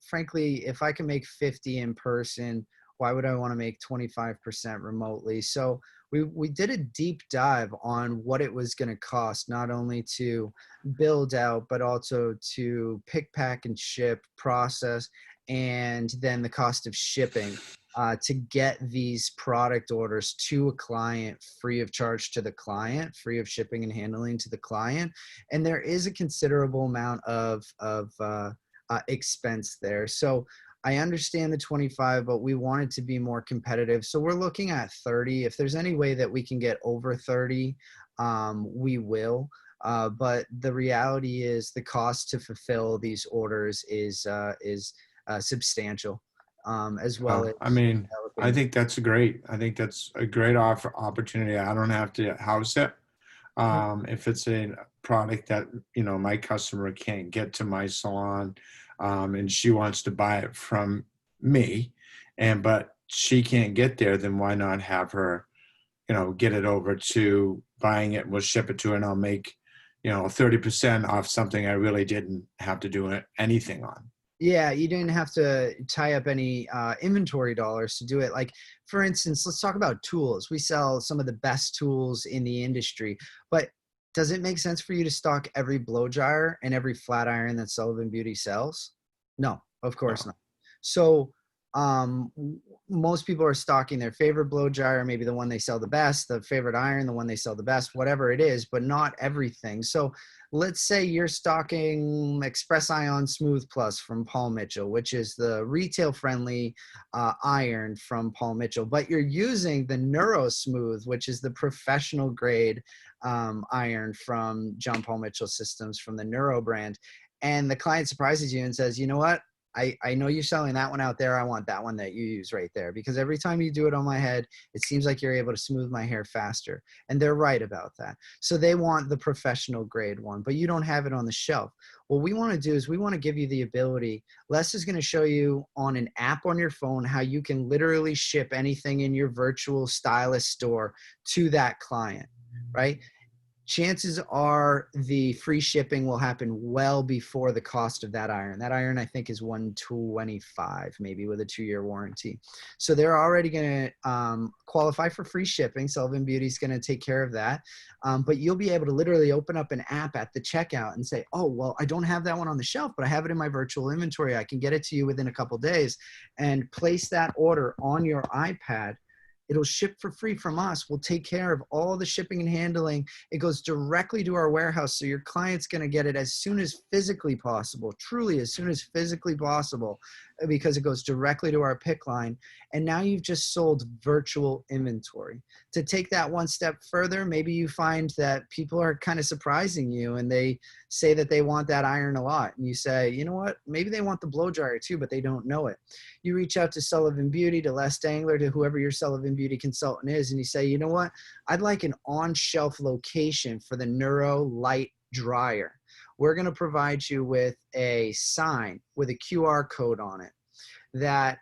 frankly, if I can make 50 in person, why would I want to make 25% remotely? So we did a deep dive on what it was going to cost, not only to build out, but also to pick, pack, and ship, process, and then the cost of shipping to get these product orders to a client free of charge to the client, free of shipping and handling to the client. And there is a considerable amount of expense there. So I understand the 25, but we wanted to be more competitive. So we're looking at 30. If there's any way that we can get over 30, we will. But the reality is the cost to fulfill these orders is substantial, as well as. I mean, I think that's I think that's a great opportunity. I don't have to house it. If it's a product that, my customer can't get to my salon, and she wants to buy it from me, but she can't get there, then why not have her, get it over to buying it, we'll ship it to her, and I'll make, 30% off something I really didn't have to do anything on. Yeah, you didn't have to tie up any inventory dollars to do it. Like, for instance, let's talk about tools. We sell some of the best tools in the industry, but does it make sense for you to stock every blow dryer and every flat iron that Sullivan Beauty sells? No, of course not. So most people are stocking their favorite blow dryer, maybe the one they sell the best, the favorite iron, the one they sell the best, whatever it is, but not everything. So let's say you're stocking Express Ion Smooth Plus from Paul Mitchell, which is the retail friendly iron from Paul Mitchell, but you're using the Neuro Smooth, which is the professional grade iron from John Paul Mitchell Systems from the Neuro brand. And the client surprises you and says, you know what? I know you're selling that one out there. I want that one that you use right there, because every time you do it on my head, it seems like you're able to smooth my hair faster. And they're right about that. So they want the professional grade one, but you don't have it on the shelf. What we want to do is we want to give you the ability. Les is going to show you on an app on your phone how you can literally ship anything in your virtual stylist store to that client, right? Chances are the free shipping will happen well before the cost of that iron. That iron, I think, is $125, maybe, with a 2-year warranty. So they're already going to qualify for free shipping. Sullivan Beauty is going to take care of that. But you'll be able to literally open up an app at the checkout and say, oh, well, I don't have that one on the shelf, but I have it in my virtual inventory. I can get it to you within a couple days, and place that order on your iPad. It'll ship for free from us. We'll take care of all the shipping and handling. It goes directly to our warehouse. So your client's going to get it as soon as physically possible, truly as soon as physically possible, because it goes directly to our pick line. And now you've just sold virtual inventory. To take that one step further, maybe you find that people are kind of surprising you and they say that they want that iron a lot. And you say, you know what, maybe they want the blow dryer too, but they don't know it. You reach out to Sullivan Beauty, to Les Dangler, to whoever your Sullivan Beauty consultant is, and you say, you know what, I'd like an on-shelf location for the Neuro Light Dryer. We're going to provide you with a sign with a QR code on it that,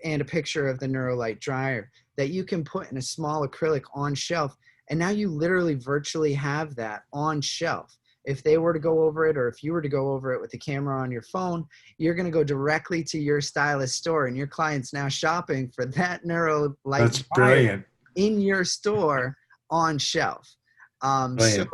and a picture of the Neuro Light Dryer that you can put in a small acrylic on shelf. And now you literally virtually have that on shelf. If they were to go over it, or if you were to go over it with the camera on your phone, you're going to go directly to your stylist store, and your client's now shopping for that Neuro Light That's Dryer brilliant. in your store on shelf. Brilliant.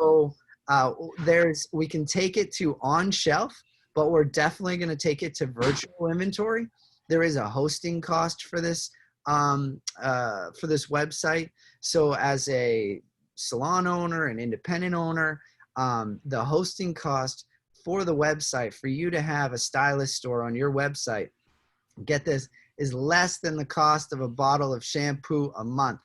We can take it to on shelf, but we're definitely going to take it to virtual inventory. There is a hosting cost for this website. So as a salon owner, an independent owner, the hosting cost for the website, for you to have a stylist store on your website, get this, is less than the cost of a bottle of shampoo a month.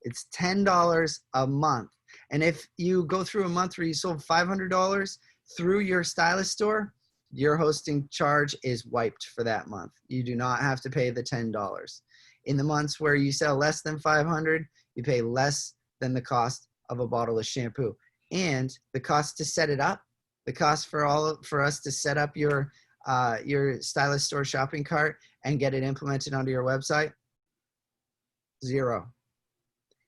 It's $10 a month. And if you go through a month where you sold $500 through your stylist store, your hosting charge is wiped for that month. You do not have to pay the $10. In the months where you sell less than $500, you pay less than the cost of a bottle of shampoo. And the cost to set it up, the cost for us to set up your stylist store shopping cart and get it implemented onto your website, $0.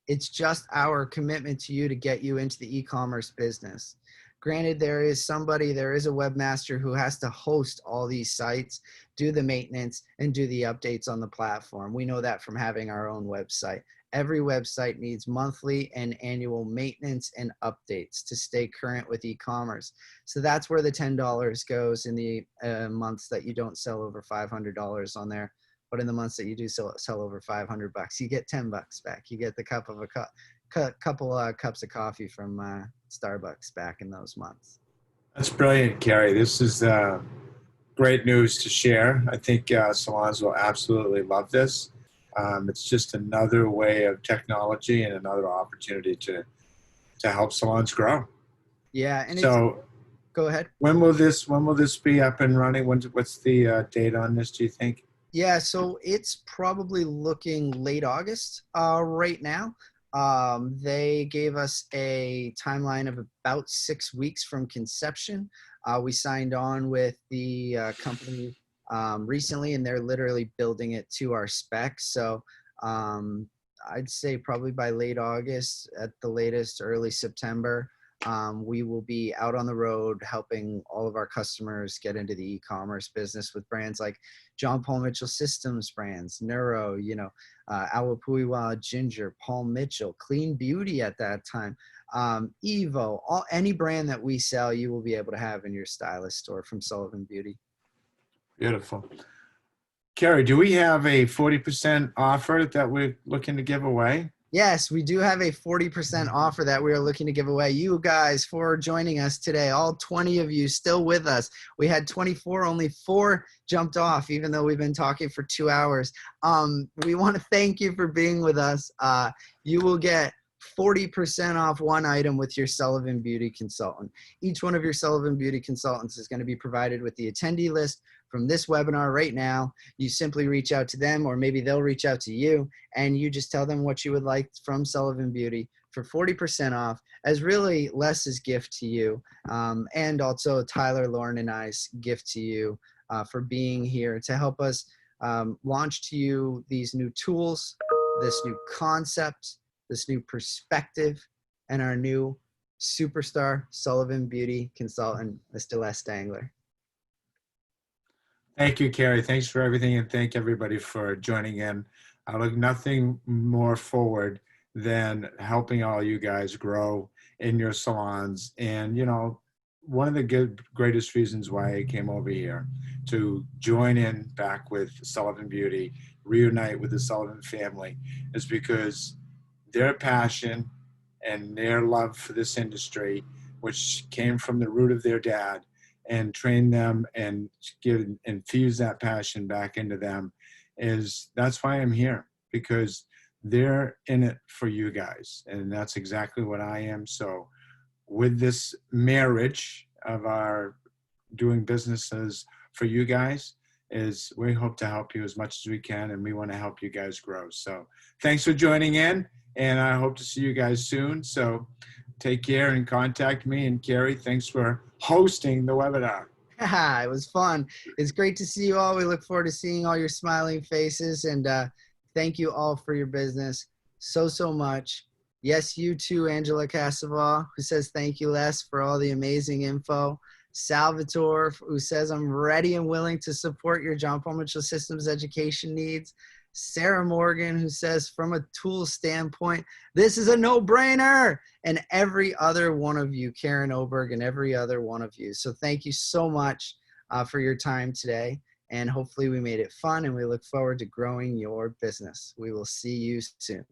It's just our commitment to you to get you into the e-commerce business. Granted, there is a webmaster who has to host all these sites, do the maintenance, and do the updates on the platform. We know that from having our own website. Every website needs monthly and annual maintenance and updates to stay current with e-commerce. So that's where the $10 goes in the months that you don't sell over $500 on there. But in the months that you do sell over $500, you get $10 back. You get the couple cups of coffee from Starbucks back in those months. That's brilliant, Kerry. This is great news to share. I think salons will absolutely love this. It's just another way of technology and another opportunity to help salons grow. Yeah, and so go ahead. When will this be up and running? What's the date on this, do you think? Yeah, so it's probably looking late August right now. They gave us a timeline of about 6 weeks from conception. We signed on with the company recently, and they're literally building it to our specs. So I'd say probably by late August, at the latest, early September, we will be out on the road helping all of our customers get into the e-commerce business with brands like John Paul Mitchell Systems brands, Neuro, Awapuiwa Ginger, Paul Mitchell, Clean Beauty at that time, Evo, any brand that we sell, you will be able to have in your stylist store from Sullivan Beauty. Beautiful. Kerry, do we have a 40% offer that we're looking to give away? Yes, we do have a 40% offer that we are looking to give away. You guys, for joining us today, all 20 of you still with us. We had 24, only 4 jumped off, even though we've been talking for 2 hours. We want to thank you for being with us. You will get 40% off one item with your Sullivan Beauty Consultant. Each one of your Sullivan Beauty Consultants is going to be provided with the attendee list from this webinar right now. You simply reach out to them, or maybe they'll reach out to you, and you just tell them what you would like from Sullivan Beauty for 40% off, as really Les's gift to you, and also Tyler, Lauren, and I's gift to you for being here to help us launch to you these new tools, this new concept, this new perspective, and our new superstar Sullivan Beauty Consultant, Mr. Les Dangler. Thank you, Kerry. Thanks for everything, and thank everybody for joining in. I look nothing more forward than helping all you guys grow in your salons. And, you know, one of the greatest reasons why I came over here to join in back with Sullivan Beauty, reunite with the Sullivan family, is because their passion and their love for this industry, which came from the root of their dad, and train them and infuse that passion back into them, that's why I'm here, because they're in it for you guys. And that's exactly what I am. So with this marriage of our doing businesses for you guys, we hope to help you as much as we can, and we want to help you guys grow. So thanks for joining in, and I hope to see you guys soon. So take care and contact me. And Kerry, thanks for hosting the webinar. It was fun. It's great to see you all. We look forward to seeing all your smiling faces, and thank you all for your business so much. Yes, you too, Angela Casaval, who says thank you, Les, for all the amazing info. Salvatore, who says I'm ready and willing to support your John Paul Mitchell Systems education needs. Sarah Morgan, who says from a tool standpoint, this is a no-brainer. And every other one of you, Karen Oberg, and every other one of you. So thank you so much for your time today. And hopefully we made it fun, and we look forward to growing your business. We will see you soon.